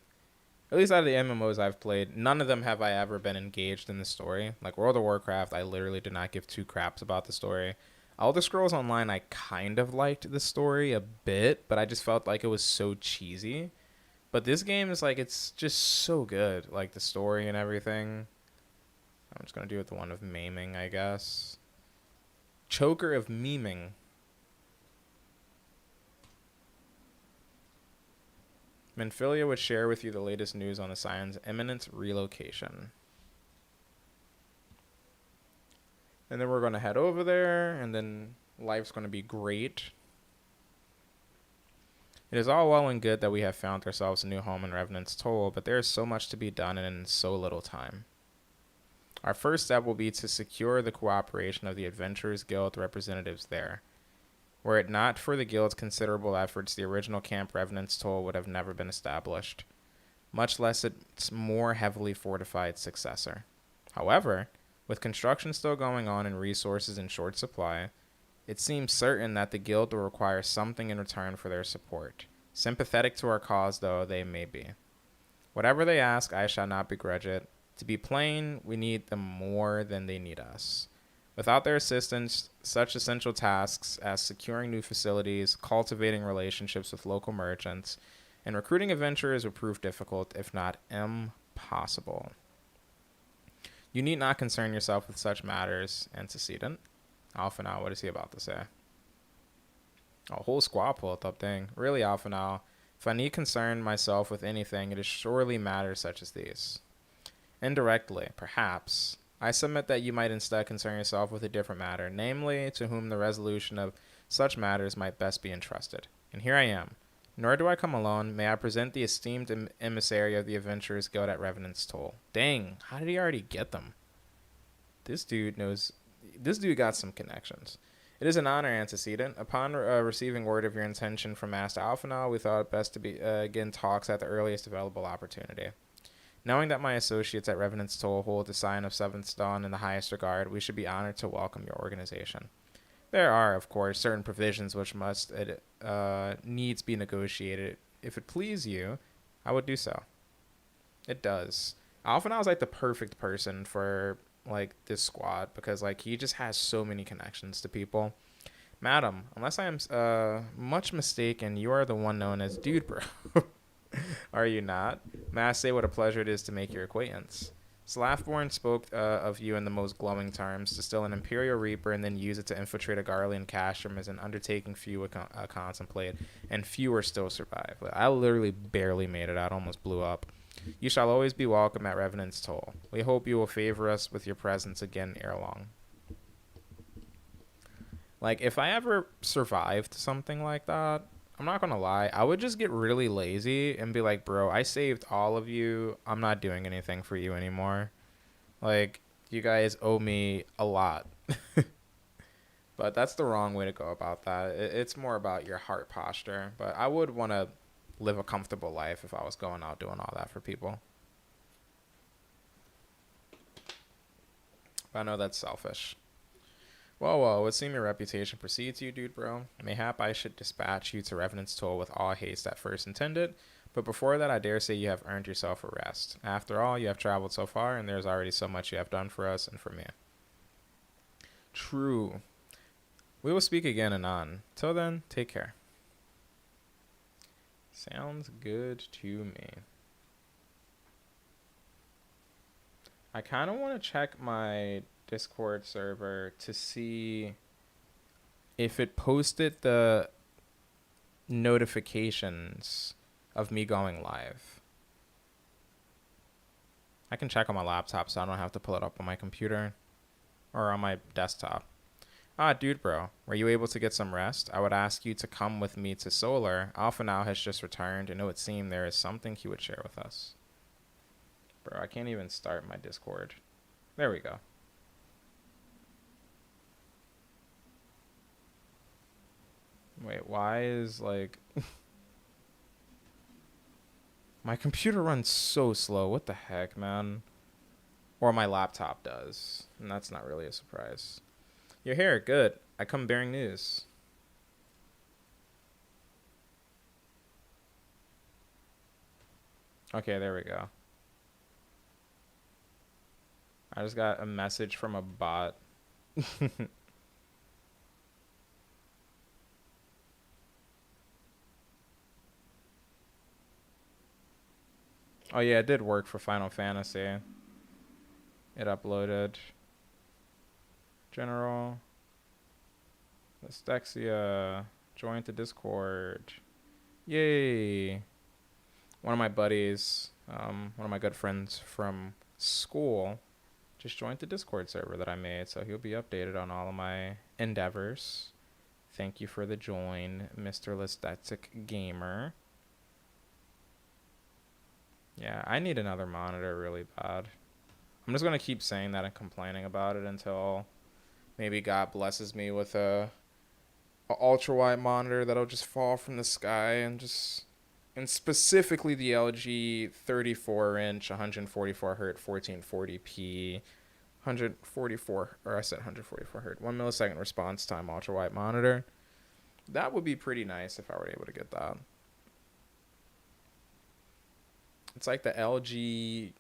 [SPEAKER 1] at least out of the MMOs I've played, none of them have I ever been engaged in the story. Like World of Warcraft, I literally did not give two craps about the story. Elder Scrolls Online, I kind of liked the story a bit, but I just felt like it was so cheesy. But this game is like, it's just so good. Like the story and everything. I'm just going to do it the one of maiming, I guess. Choker of memeing. Menphilia would share with you the latest news on the Scion's imminent relocation. And then we're going to head over there, and then life's going to be great. It is all well and good that we have found ourselves a new home in Revenant's Toll, but there is so much to be done in so little time. Our first step will be to secure the cooperation of the Adventurers Guild representatives there. Were it not for the Guild's considerable efforts, the original Camp Revenant's Toll would have never been established, much less its more heavily fortified successor. However, with construction still going on and resources in short supply, it seems certain that the Guild will require something in return for their support. Sympathetic to our cause, though they may be. Whatever they ask, I shall not begrudge it. To be plain, we need them more than they need us. Without their assistance, such essential tasks as securing new facilities, cultivating relationships with local merchants, and recruiting adventurers would prove difficult, if not impossible. You need not concern yourself with such matters, antecedent. Alpha now, what is he about to say? A whole squad pulled up thing. Really, Alpha now. If I need concern myself with anything, it is surely matters such as these. Indirectly, perhaps, I submit that you might instead concern yourself with a different matter, namely, to whom the resolution of such matters might best be entrusted. And here I am. Nor do I come alone. May I present the esteemed emissary of the Adventurers Guild at Revenant's Toll. Dang, how did he already get them? This dude got some connections. It is an honor, antecedent. Upon receiving word of your intention from Master Alphanal, we thought it best to begin talks at the earliest available opportunity. Knowing that my associates at Revenant's Toll hold the sign of Seventh Dawn in the highest regard, we should be honored to welcome your organization. There are, of course, certain provisions which must needs be negotiated. If it please you, I would do so. It does. Alphanal is like the perfect person for like this squad because like he just has so many connections to people. Madam, unless I am much mistaken, you are the one known as Dude Bro. Are you not? May I say what a pleasure it is to make your acquaintance? Slathborn spoke of you in the most glowing terms. To steal an Imperial Reaper and then use it to infiltrate a Garlean castrum is an undertaking few would contemplate, and fewer still survive. I literally barely made it out, almost blew up. You shall always be welcome at Revenant's Toll. We hope you will favor us with your presence again ere long. Like, if I ever survived something like that, I'm not gonna lie, I would just get really lazy and be like, bro, I saved all of you. I'm not doing anything for you anymore. Like, you guys owe me a lot. But that's the wrong way to go about that. It's more about your heart posture. But I would want to live a comfortable life if I was going out doing all that for people. But I know that's selfish. Well, it would seem your reputation precedes you, dude, bro. Mayhap I should dispatch you to Revenant's Toll with all haste at first intended, but before that I dare say you have earned yourself a rest. After all, you have traveled so far, and there's already so much you have done for us and for me. True. We will speak again anon. Till then, take care. Sounds good to me. I kind of want to check my Discord server to see if it posted the notifications of me going live. I can check on my laptop so I don't have to pull it up on my computer or on my desktop. Dude bro, were you able to get some rest? I would ask you to come with me to Solar. Alpha now has just returned, and it would seem there is something he would share with us. Bro, I can't even start my Discord. There we go. Wait, why is like... my computer runs so slow. What the heck, man? Or my laptop does. And that's not really a surprise. You're here. Good. I come bearing news. Okay, there we go. I just got a message from a bot. Oh yeah, it did work for Final Fantasy. It uploaded. General. Lystexia. Joined the Discord. Yay. One of my buddies, one of my good friends from school, just joined the Discord server that I made, so he'll be updated on all of my endeavors. Thank you for the join, Mr. Listetic Gamer. Yeah, I need another monitor really bad. I'm just going to keep saying that and complaining about it until maybe God blesses me with a ultra-wide monitor that'll just fall from the sky and specifically the LG 34-inch, 144 Hz, 1440p, 144, or I said 144 Hz, 1 millisecond response time ultra-wide monitor. That would be pretty nice if I were able to get that. It's like the LG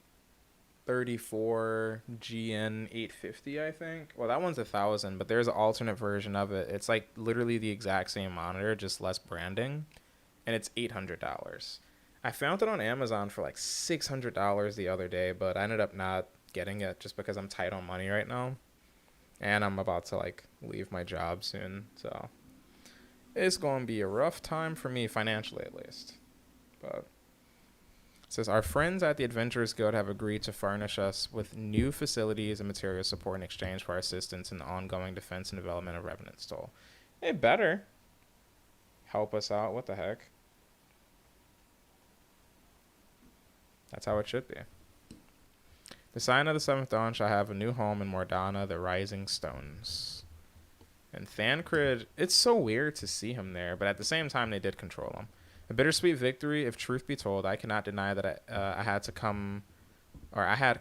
[SPEAKER 1] 34 GN 850, I think. Well, that one's 1,000, but there's an alternate version of it. It's like literally the exact same monitor, just less branding, and it's $800. I found it on Amazon for like $600 the other day, but I ended up not getting it just because I'm tight on money right now, and I'm about to like leave my job soon, so it's going to be a rough time for me financially at least. But it says our friends at the Adventurers Guild have agreed to furnish us with new facilities and material support in exchange for our assistance in the ongoing defense and development of Revenant's Toll. They better help us out. What the heck? That's how it should be. The Sign of the Seventh Dawn shall have a new home in Mordana, the Rising Stones. And Thancred, it's so weird to see him there, but at the same time, they did control him. A bittersweet victory, if truth be told. I cannot deny that I had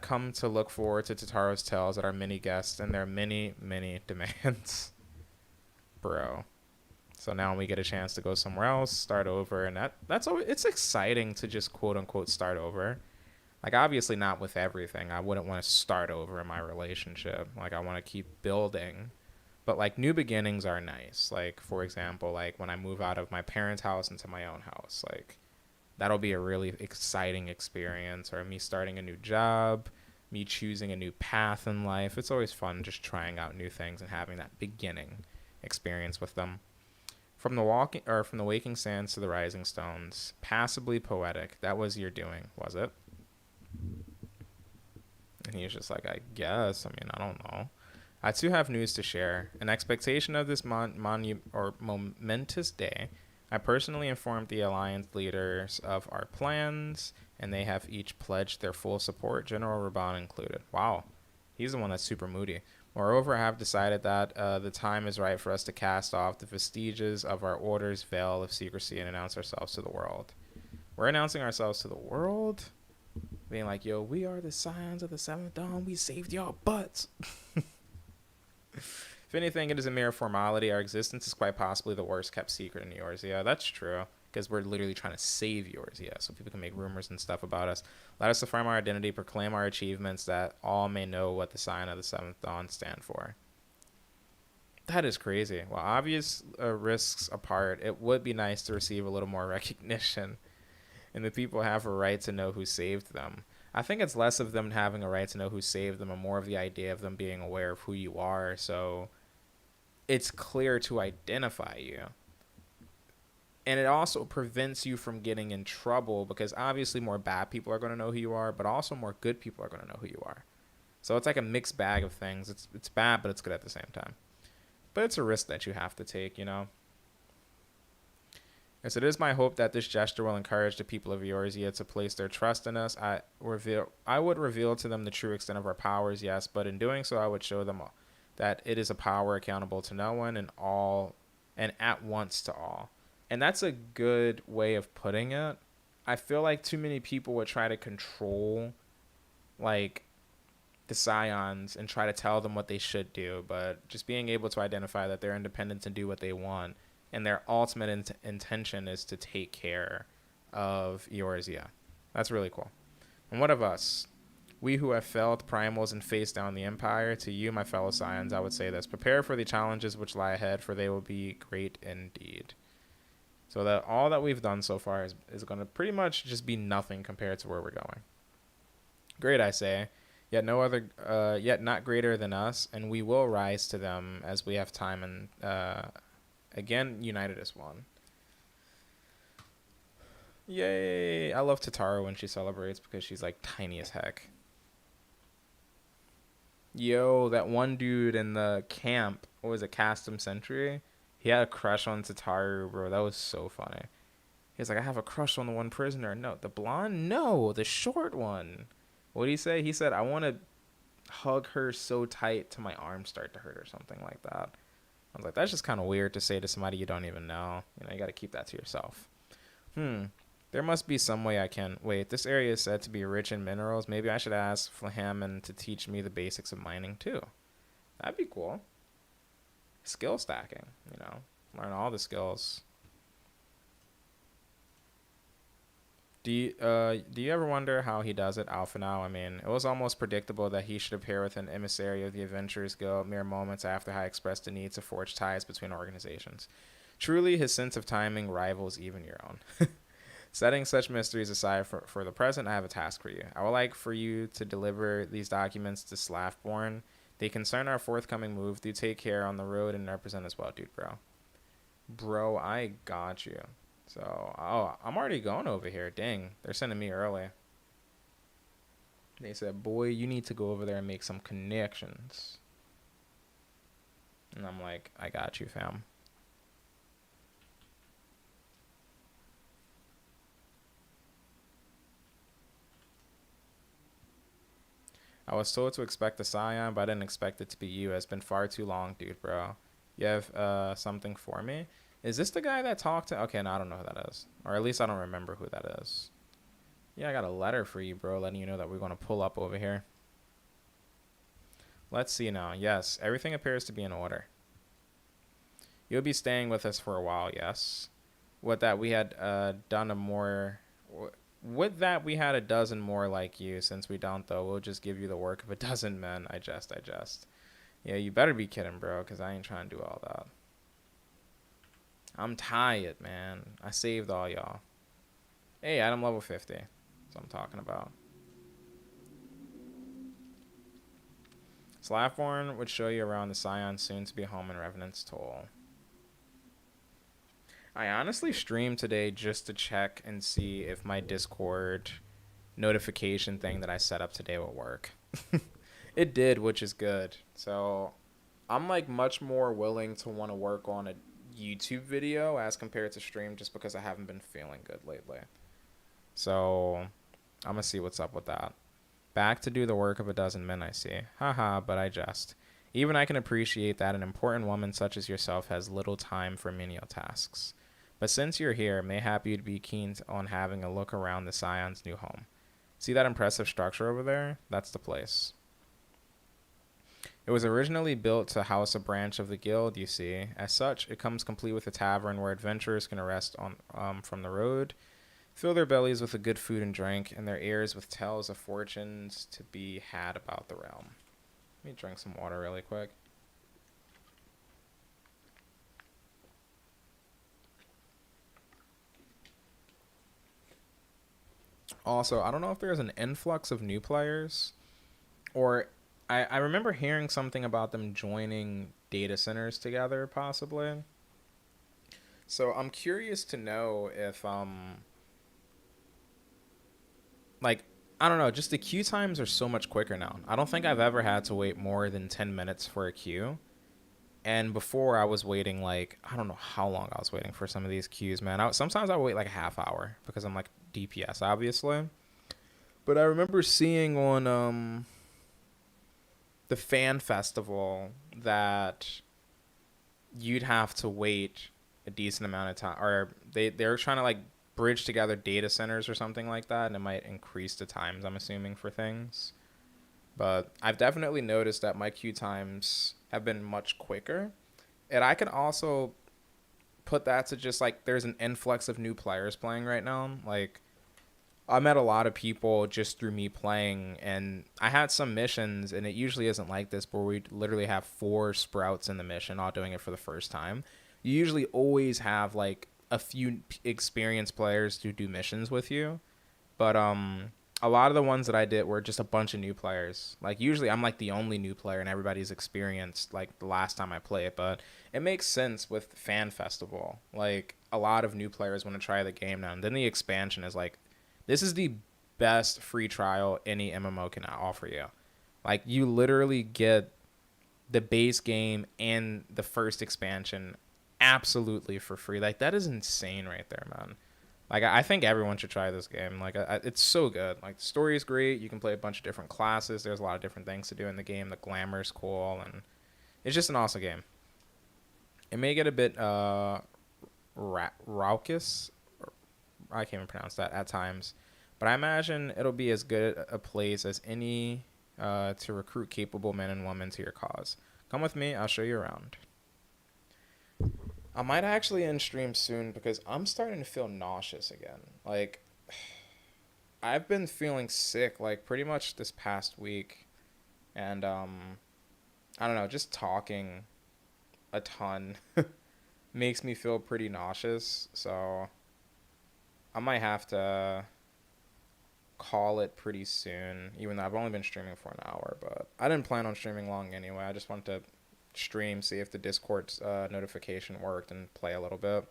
[SPEAKER 1] come to look forward to Tataro's tales at our many guests and their many, many demands. Bro. So now we get a chance to go somewhere else, start over, and that's always, it's exciting to just quote unquote start over. Like, obviously not with everything. I wouldn't want to start over in my relationship. Like, I want to keep building. But, like, new beginnings are nice. Like, for example, like, when I move out of my parents' house into my own house. Like, that'll be a really exciting experience. Or me starting a new job, me choosing a new path in life. It's always fun just trying out new things and having that beginning experience with them. From the Waking Sands to the Rising Stones, passably poetic. That was your doing, was it? And he was just like, I guess. I mean, I don't know. I too have news to share. In expectation of this momentous day, I personally informed the Alliance leaders of our plans, and they have each pledged their full support, General Raban included. Wow. He's the one that's super moody. Moreover, I have decided that the time is right for us to cast off the vestiges of our order's veil of secrecy and announce ourselves to the world. We're announcing ourselves to the world? Being like, yo, we are the Scions of the Seventh Dawn. We saved y'all butts. If anything, it is a mere formality. Our existence is quite possibly the worst kept secret in Eorzea. That's true, because we're literally trying to save Eorzea, so people can make rumors and stuff about us. Let us affirm our identity, proclaim our achievements, that all may know what the Sign of the Seventh Dawn stand for. That is crazy. While obvious risks apart, it would be nice to receive a little more recognition, and the people have a right to know who saved them. I think it's less of them having a right to know who saved them and more of the idea of them being aware of who you are, so it's clear to identify you. And it also prevents you from getting in trouble, because obviously more bad people are going to know who you are, but also more good people are going to know who you are. So it's like a mixed bag of things. It's bad, but it's good at the same time. But it's a risk that you have to take, you know. Yes, it is my hope that this gesture will encourage the people of Eorzea to place their trust in us. I would reveal to them the true extent of our powers, yes, but in doing so, I would show them that it is a power accountable to no one and all, and at once to all. And that's a good way of putting it. I feel like too many people would try to control, like, the Scions and try to tell them what they should do, but just being able to identify that they're independent and do what they want, and their ultimate intention is to take care of Eorzea. That's really cool. And what of us? We who have felled primals and faced down the Empire, to you, my fellow Scions, I would say this. Prepare for the challenges which lie ahead, for they will be great indeed. So that all that we've done so far is going to pretty much just be nothing compared to where we're going. Great, I say. Yet no other, yet not greater than us, and we will rise to them as we have time and, again, united as one. Yay! I love Tatara when she celebrates because she's like tiny as heck. Yo, that one dude in the camp, what was it, Custom Sentry? He had a crush on Tataru, bro. That was so funny. He was like, I have a crush on the one prisoner. No, the blonde? No, the short one. What did he say? He said, I want to hug her so tight till my arms start to hurt or something like that. I was like, that's just kind of weird to say to somebody you don't even know. You know, you got to keep that to yourself. There must be some way I can. Wait, this area is said to be rich in minerals. Maybe I should ask Flahammon to teach me the basics of mining too. That'd be cool. Skill stacking, you know. Learn all the skills. Do you ever wonder how he does it, Alpha now? I mean, it was almost predictable that he should appear with an emissary of the Adventurers Guild mere moments after I expressed a need to forge ties between organizations. Truly, his sense of timing rivals even your own. Setting such mysteries aside for the present, I have a task for you. I would like for you to deliver these documents to Slaffborn. They concern our forthcoming move. Do take care on the road and represent us well, dude, bro. Bro, I got you. So, oh, I'm already going over here. Dang, they're sending me early. They said, boy, you need to go over there and make some connections. And I'm like, I got you, fam. I was told to expect a Scion, but I didn't expect it to be you. It's been far too long, dude, bro. You have something for me? Is this the guy that talked to? Okay, no, I don't know who that is. Or at least I don't remember who that is. Yeah, I got a letter for you, bro, letting you know that we're going to pull up over here. Let's see now. Yes, everything appears to be in order. You'll be staying with us for a while, yes. With that, we had done a more... With that, we had a dozen more like you. Since we don't, though, we'll just give you the work of a dozen men. I jest. Yeah, you better be kidding, bro, because I ain't trying to do all that. I'm tired, man. I saved all y'all. Hey, item level 50. That's what I'm talking about. Slaffborn would show you around the Scion soon to be home in Revenant's Toll. I honestly streamed today just to check and see if my Discord notification thing that I set up today will work. It did, which is good. So I'm like much more willing to want to work on a YouTube video as compared to stream just because I haven't been feeling good lately. So I'm going to see what's up with that. Back to do the work of a dozen men, I see. Haha, but I jest. Even I can appreciate that an important woman such as yourself has little time for menial tasks. But since you're here, mayhap you'd be keen on having a look around the Scion's new home. See that impressive structure over there? That's the place. It was originally built to house a branch of the guild, you see. As such, it comes complete with a tavern where adventurers can rest on from the road, fill their bellies with a good food and drink, and their ears with tales of fortunes to be had about the realm. Let me drink some water really quick. Also, I don't know if there's an influx of new players, or I remember hearing something about them joining data centers together, possibly. So I'm curious to know if, like, I don't know, just the queue times are so much quicker now. I don't think I've ever had to wait more than 10 minutes for a queue. And before I was waiting like, I don't know how long I was waiting for some of these queues, man. Sometimes I would wait like a half hour because I'm like DPS, obviously. But I remember seeing on the fan festival that you'd have to wait a decent amount of time, or they're trying to like bridge together data centers or something like that, and it might increase the times, I'm assuming, for things. But I've definitely noticed that my queue times have been much quicker. And I can also put that to just like there's an influx of new players playing right now. Like I met a lot of people just through me playing, and I had some missions, and it usually isn't like this, but we literally have 4 sprouts in the mission, all doing it for the first time. You usually always have like a few experienced players to do missions with you, but a lot of the ones that I did were just a bunch of new players. Like usually I'm like the only new player and everybody's experienced like the last time I play it, but it makes sense with Fan Festival. Like a lot of new players want to try the game now, and then the expansion is like, this is the best free trial any MMO can offer you. Like you literally get the base game and the first expansion absolutely for free. Like that is insane right there, man. Like I think everyone should try this game. Like it's so good. Like the story is great. You can play a bunch of different classes. There's a lot of different things to do in the game. The glamour is cool, and it's just an awesome game. It may get a bit raucous. I can't even pronounce that at times, but I imagine it'll be as good a place as any to recruit capable men and women to your cause. Come with me. I'll show you around. I might actually end stream soon because I'm starting to feel nauseous again. Like, I've been feeling sick like pretty much this past week, and I don't know, just talking a ton makes me feel pretty nauseous. So I might have to call it pretty soon, even though I've only been streaming for an hour. But I didn't plan on streaming long anyway. I just wanted to stream, see if the Discord notification worked, and play a little bit.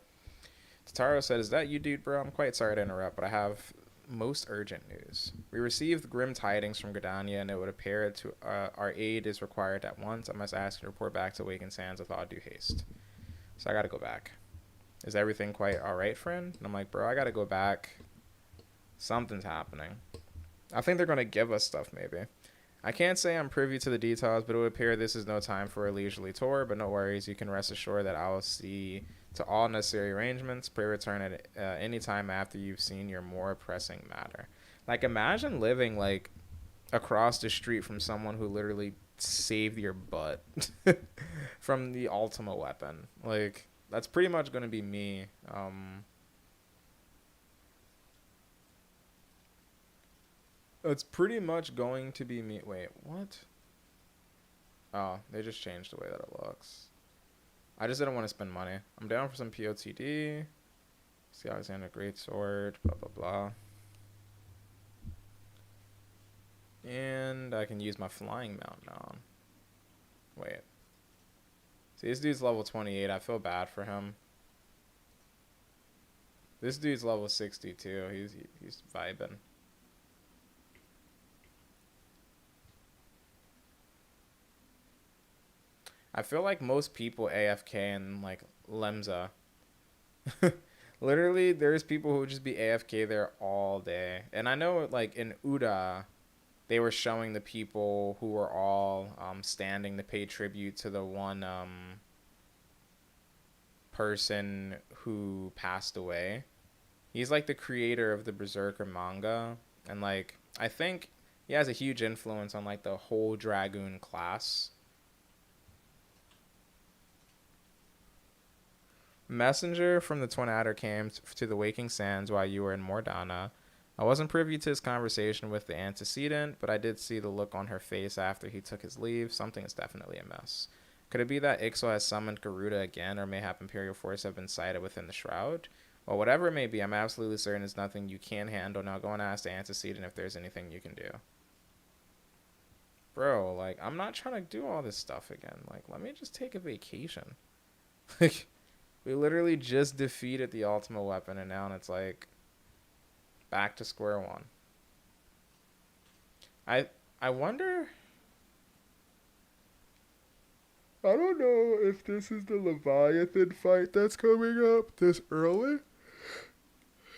[SPEAKER 1] Tataro said, "Is that you, dude, bro? I'm quite sorry to interrupt, but I have most urgent news. We received grim tidings from Gridania, and it would appear to our aid is required at once. I must ask you to report back to Waken Sands with all due haste." So I gotta go back. Is everything quite alright, friend? And I'm like, bro, I gotta go back. Something's happening. I think they're gonna give us stuff, maybe. I can't say I'm privy to the details, but it would appear this is no time for a leisurely tour, but no worries, you can rest assured that I will see to all necessary arrangements. Pray return at any time after you've seen your more pressing matter. Like, imagine living, like, across the street from someone who literally saved your butt from the Ultima weapon. Like, that's pretty much going to be me. It's pretty much going to be me. Wait, what? Oh, they just changed the way that it looks. I just didn't want to spend money. I'm down for some POTD. See Alexander Greatsword, blah, blah, blah. And I can use my flying mount now. Wait. See, this dude's level 28. I feel bad for him. This dude's level 62. He's vibing. I feel like most people AFK in, like, Lemza. Literally, there's people who would just be AFK there all day. And I know, like, in Uda, they were showing the people who were all standing to pay tribute to the one person who passed away. He's, like, the creator of the Berserker manga. And, like, I think he has a huge influence on, like, the whole Dragoon class. Messenger from the Twin Adder came to the Waking Sands while you were in Mordana. I wasn't privy to his conversation with the antecedent, but I did see the look on her face after he took his leave. Something is definitely amiss. Could it be that Ixo has summoned Garuda again, or mayhap Imperial Force have been sighted within the Shroud? Well, whatever it may be, I'm absolutely certain it's nothing you can handle. Now go and ask the antecedent if there's anything you can do. Bro, like, I'm not trying to do all this stuff again. Like, let me just take a vacation. Like... We literally just defeated the Ultima weapon, and now it's like back to square one. I wonder. I don't know if this is the Leviathan fight that's coming up this early.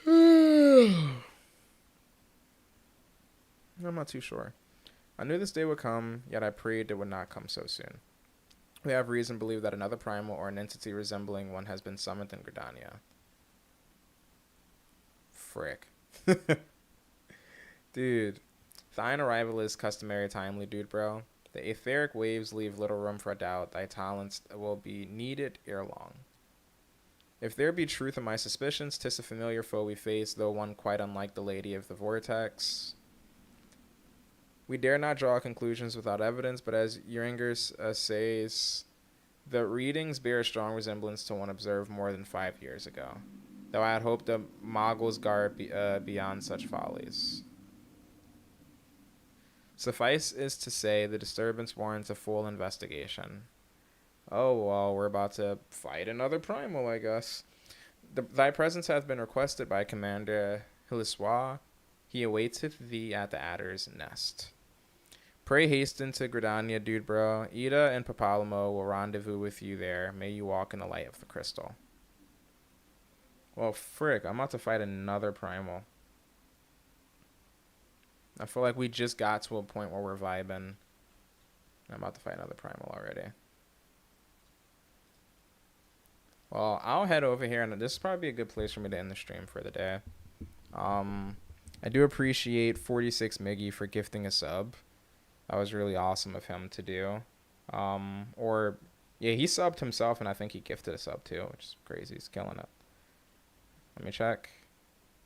[SPEAKER 1] I'm not too sure. I knew this day would come, yet I prayed it would not come so soon. We have reason to believe that another primal or an entity resembling one has been summoned in Gridania. Frick. Dude. Thine arrival is customary timely, dude, bro. The etheric waves leave little room for doubt. Thy talents will be needed ere long. If there be truth in my suspicions, 'tis a familiar foe we face, though one quite unlike the Lady of the Vortex. We dare not draw conclusions without evidence, but as Uringer says, the readings bear a strong resemblance to one observed more than 5 years ago, though I had hoped the Moggles guard beyond such follies. Suffice is to say, the disturbance warrants a full investigation. Oh, well, we're about to fight another primal, I guess. Thy presence hath been requested by Commander Hiliswa. He awaiteth thee at the Adder's Nest. Pray hasten to Gridania, dude, bro. Ida and Papalamo will rendezvous with you there. May you walk in the light of the crystal. Well, frick, I'm about to fight another primal. I feel like we just got to a point where we're vibing. I'm about to fight another primal already. Well, I'll head over here, and this is probably a good place for me to end the stream for the day. I do appreciate 46 Miggy for gifting a sub. That was really awesome of him to do. Yeah, he subbed himself, and I think he gifted a sub too, which is crazy. He's killing it. Let me check.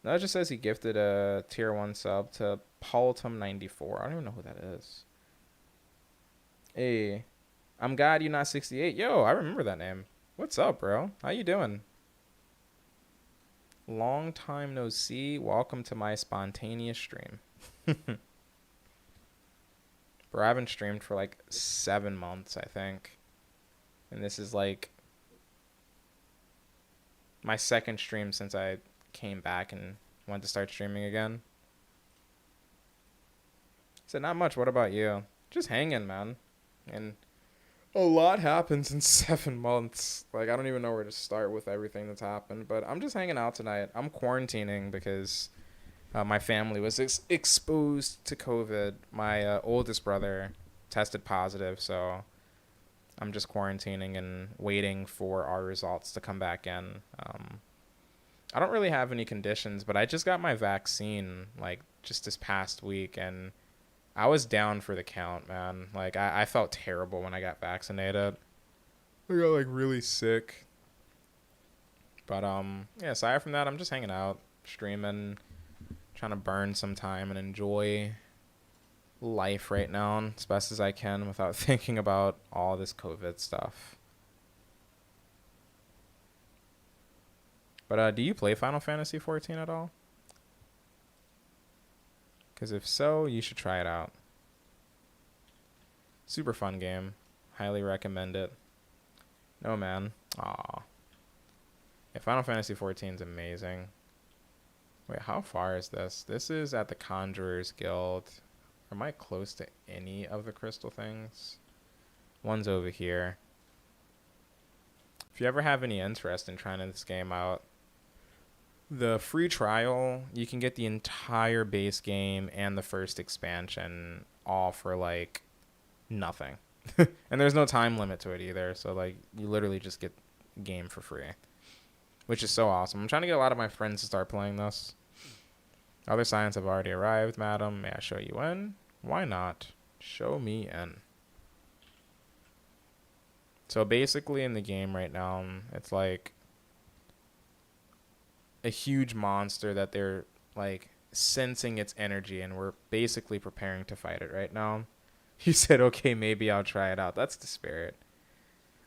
[SPEAKER 1] That just says he gifted a tier 1 sub to Paultum94. I don't even know who that is. Hey, I'm God You Not 68. Yo, I remember that name. What's up, bro? How you doing? Long time no see. Welcome to my spontaneous stream. Bro, I haven't streamed for like 7 months, I think. And this is like my second stream since I came back and went to start streaming again. So not much. What about you? Just hanging, man. And a lot happens in 7 months. Like, I don't even know where to start with everything that's happened. But I'm just hanging out tonight. I'm quarantining because my family was exposed to COVID. My oldest brother tested positive, so I'm just quarantining and waiting for our results to come back in. I don't really have any conditions, but I just got my vaccine, like, just this past week, and I was down for the count, man. Like, I felt terrible when I got vaccinated. I got, like, really sick. But, yeah, aside from that, I'm just hanging out, streaming, trying to burn some time and enjoy life right now as best as I can without thinking about all this COVID stuff. But do you play Final Fantasy 14 at all? Because if so, you should try it out. Super fun game. Highly recommend it. No, man. Aw. Yeah, Final Fantasy 14 is amazing. Wait, how far is this? This is at the Conjurer's Guild. Am I close to any of the crystal things? One's over here. If you ever have any interest in trying this game out, the free trial, you can get the entire base game and the first expansion all for, like, nothing. And there's no time limit to it either, so, like, you literally just get the game for free, which is so awesome. I'm trying to get a lot of my friends to start playing this. Other signs have already arrived, madam. May I show you in? Why not? Show me in. So basically in the game right now, it's like a huge monster that they're, like, sensing its energy, and we're basically preparing to fight it right now. He said, okay, maybe I'll try it out. That's the spirit.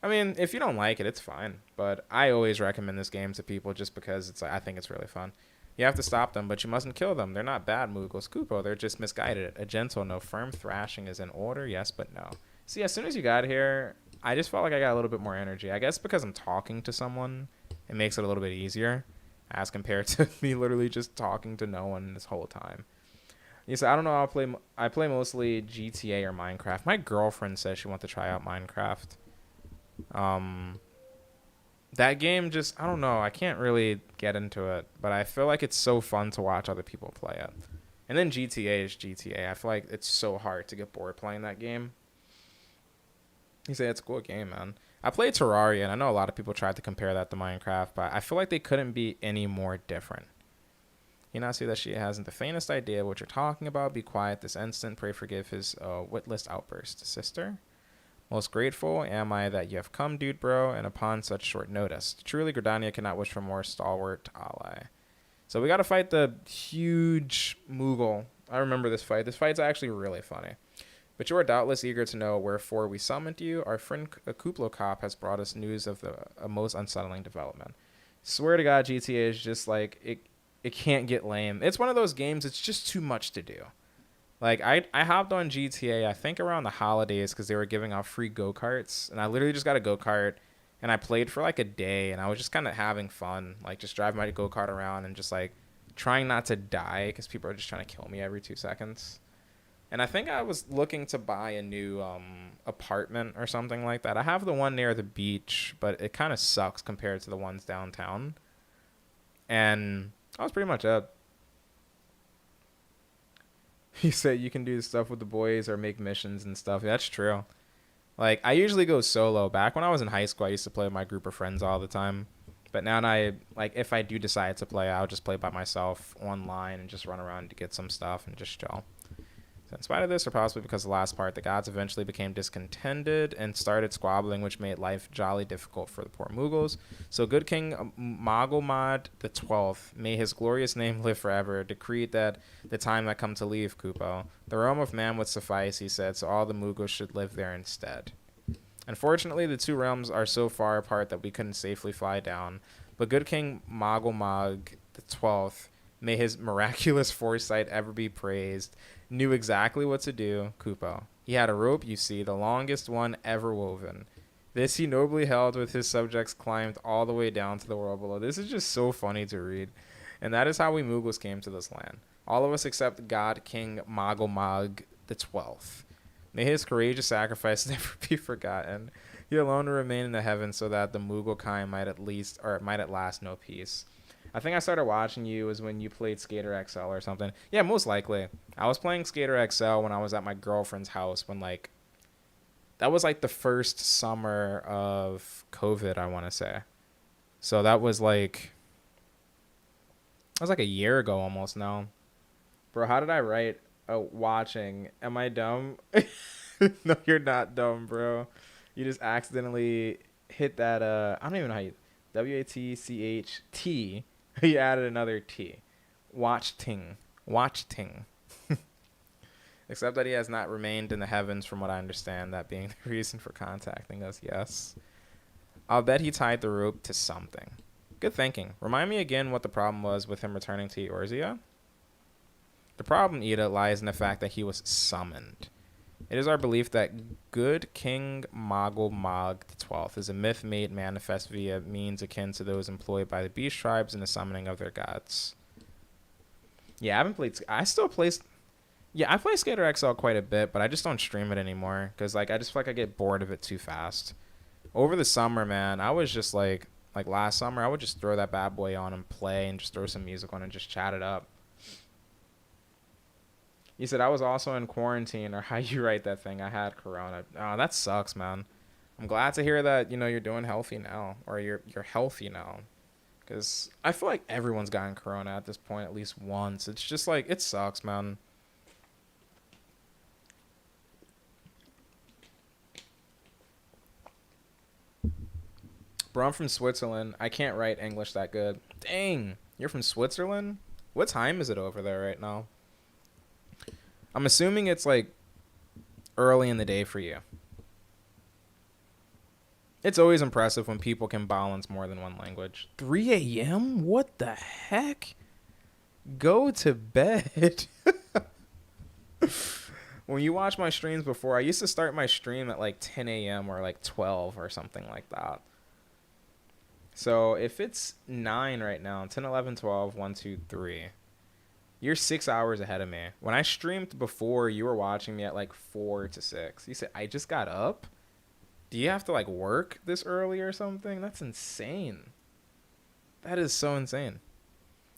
[SPEAKER 1] I mean, if you don't like it, it's fine. But I always recommend this game to people just because it's like, I think it's really fun. You have to stop them, but you mustn't kill them. They're not bad, Moogle Scoopo. They're just misguided. A gentle, no firm thrashing is in order. Yes, but no. See, as soon as you got here, I just felt like I got a little bit more energy. I guess because I'm talking to someone, it makes it a little bit easier as compared to me literally just talking to no one this whole time. You said, I don't know. I play mostly GTA or Minecraft. My girlfriend says she wants to try out Minecraft. That game just, I don't know. I can't really get into it, but I feel like it's so fun to watch other people play it. And then GTA is GTA. I feel like it's so hard to get bored playing that game. You say it's a cool game, man. I played Terraria, and I know a lot of people tried to compare that to Minecraft, but I feel like they couldn't be any more different. You not see that she hasn't the faintest idea what you're talking about. Be quiet this instant. Pray forgive his witless outburst. Sister? Most grateful am I that you have come, dude, bro, and upon such short notice. Truly, Gridania cannot wish for more stalwart ally. So we got to fight the huge Moogle. I remember this fight. This fight's actually really funny. But you are doubtless eager to know wherefore we summoned you. Our friend Kuplo Cop has brought us news of a most unsettling development. Swear to God, GTA is just like, it can't get lame. It's one of those games, it's just too much to do. Like, I hopped on GTA, I think around the holidays, because they were giving out free go-karts. And I literally just got a go-kart, and I played for like a day, and I was just kind of having fun. Like, just driving my go-kart around and just, like, trying not to die, because people are just trying to kill me every 2 seconds. And I think I was looking to buy a new apartment or something like that. I have the one near the beach, but it kind of sucks compared to the ones downtown. And that was pretty much it. He said you can do stuff with the boys or make missions and stuff. That's true. Like, I usually go solo. Back when I was in high school, I used to play with my group of friends all the time. But now if I do decide to play, I'll just play by myself online and just run around to get some stuff and just chill. In spite of this, or possibly because of the last part, the gods eventually became discontented and started squabbling, which made life jolly difficult for the poor Mughals. So good King Magomad XII, may his glorious name live forever, decreed that the time had come to leave Kupo. The realm of man would suffice, he said, so all the Mughals should live there instead. Unfortunately, the two realms are so far apart that we couldn't safely fly down. But good King Magomag XII, may his miraculous foresight ever be praised, knew exactly what to do, Kupo. He had a rope, you see, the longest one ever woven. This he nobly held with his subjects climbed all the way down to the world below. This is just so funny to read. And that is how we Mughals came to this land. All of us except God King Magomag XII. May his courageous sacrifice never be forgotten. He alone will remain in the heavens so that the Mughal kind might at last know peace. I think I started watching you was when you played Skater XL or something. Yeah, most likely. I was playing Skater XL when I was at my girlfriend's house when that was the first summer of COVID, I want to say. So that was like a year ago almost now. Bro, how did I write watching? Am I dumb? No, you're not dumb, bro. You just accidentally hit that I don't even know how you WATCHT. You added another T. Watchting. Except that he has not remained in the heavens from what I understand, that being the reason for contacting us, yes. I'll bet he tied the rope to something. Good thinking. Remind me again what the problem was with him returning to Eorzea? The problem, Ida, lies in the fact that he was summoned. It is our belief that good King Magomag XII is a myth made manifest via means akin to those employed by the beast tribes in the summoning of their gods. Yeah, I play Skater XL quite a bit, but I just don't stream it anymore because I just feel like I get bored of it too fast. Over the summer, man, I was just like last summer, I would just throw that bad boy on and play and just throw some music on and just chat it up. You said I was also in quarantine, or how you write that thing. I had corona. Oh, that sucks, man. I'm glad to hear that, you're doing healthy now, or you're healthy now. Because I feel like everyone's gotten corona at this point at least once. It's just it sucks, man. Bro, I'm from Switzerland. I can't write English that good. Dang, you're from Switzerland? What time is it over there right now? I'm assuming it's early in the day for you. It's always impressive when people can balance more than one language. 3 a.m.? What the heck? Go to bed. When you watch my streams before, I used to start my stream at 10 a.m. or 12 or something like that. So if it's 9 right now, 10, 11, 12, 1, 2, 3. You're 6 hours ahead of me. When I streamed before, you were watching me at 4 to 6. You said, I just got up? Do you have to work this early or something? That's insane. That is so insane.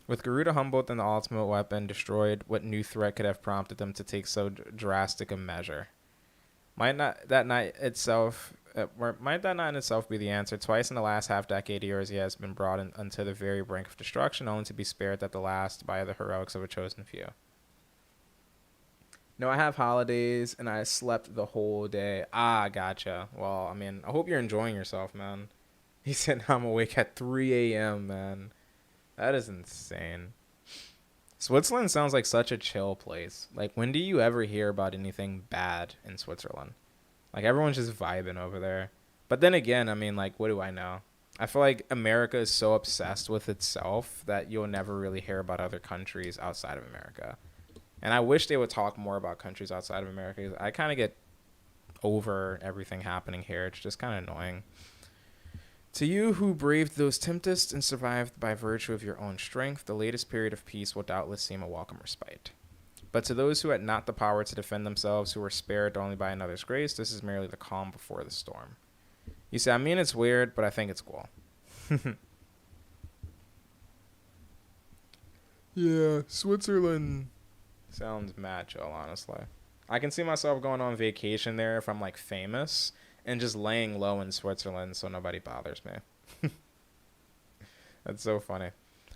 [SPEAKER 1] With Garuda Humboldt and the ultimate weapon destroyed, what new threat could have prompted them to take so drastic a measure? Might that not in itself be the answer? Twice in the last half-decade, Eorzea has been brought unto the very brink of destruction, only to be spared at the last by the heroics of a chosen few. No, I have holidays, and I slept the whole day. Ah, gotcha. Well, I hope you're enjoying yourself, man. He said, I'm awake at 3 a.m., man. That is insane. Switzerland sounds like such a chill place. When do you ever hear about anything bad in Switzerland? Everyone's just vibing over there. But then again, what do I know? I feel like America is so obsessed with itself that you'll never really hear about other countries outside of America. And I wish they would talk more about countries outside of America. I kind of get over everything happening here. It's just kind of annoying. To you who braved those tempests and survived by virtue of your own strength, the latest period of peace will doubtless seem a welcome respite. But to those who had not the power to defend themselves, who were spared only by another's grace, this is merely the calm before the storm. You say, it's weird, but I think it's cool. Yeah, Switzerland sounds mad chill, honestly. I can see myself going on vacation there if I'm famous and just laying low in Switzerland so nobody bothers me. That's so funny.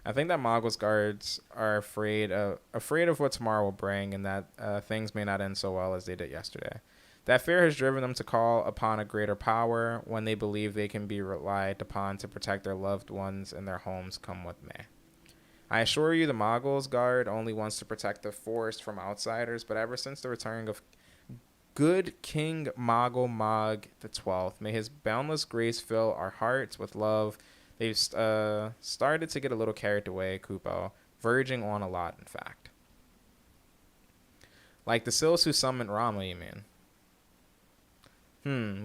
[SPEAKER 1] I think that Moggle's guards are afraid of what tomorrow will bring, and that things may not end so well as they did yesterday. That fear has driven them to call upon a greater power when they believe they can be relied upon to protect their loved ones and their homes come what may. I assure you, the Moggle's guard only wants to protect the forest from outsiders, but ever since the return of good King Moggle Mog the 12th, may his boundless grace fill our hearts with love. They've started to get a little carried away, Kupo, verging on a lot, in fact. Like the Sils who summoned Rama, you mean?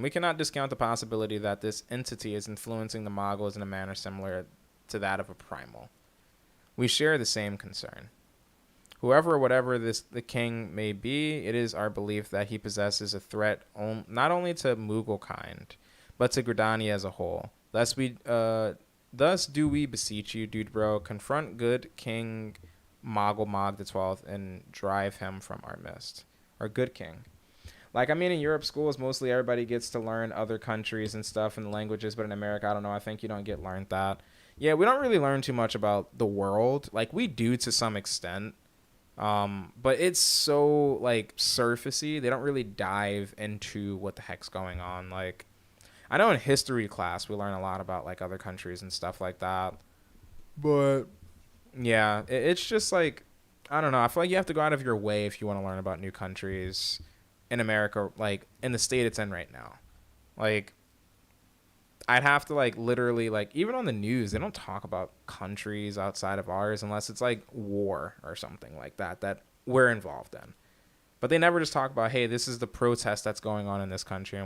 [SPEAKER 1] We cannot discount the possibility that this entity is influencing the Moggles in a manner similar to that of a primal. We share the same concern. Whoever or whatever the king may be, it is our belief that he possesses a threat not only to Moogle kind, but to Gridania as a whole. Thus do we beseech you, dude bro, confront good King Moggle Mog the 12th and drive him from our midst. Or good king. Like, I mean, in Europe schools, mostly everybody gets to learn other countries and stuff and languages, but in America, I don't know, I think you don't get learned that. Yeah, we don't really learn too much about the world. Like, we do to some extent. But it's so like surfacey. They don't really dive into what the heck's going on. Like, I know in history class we learn a lot about like other countries and stuff like that. But yeah, it's just like, I don't know. I feel like you have to go out of your way if you want to learn about new countries in America, like in the state it's in right now. Like, I'd have to like literally like even on the news they don't talk about countries outside of ours unless it's like war or something like that we're involved in. But they never just talk about, hey, this is the protest that's going on in this country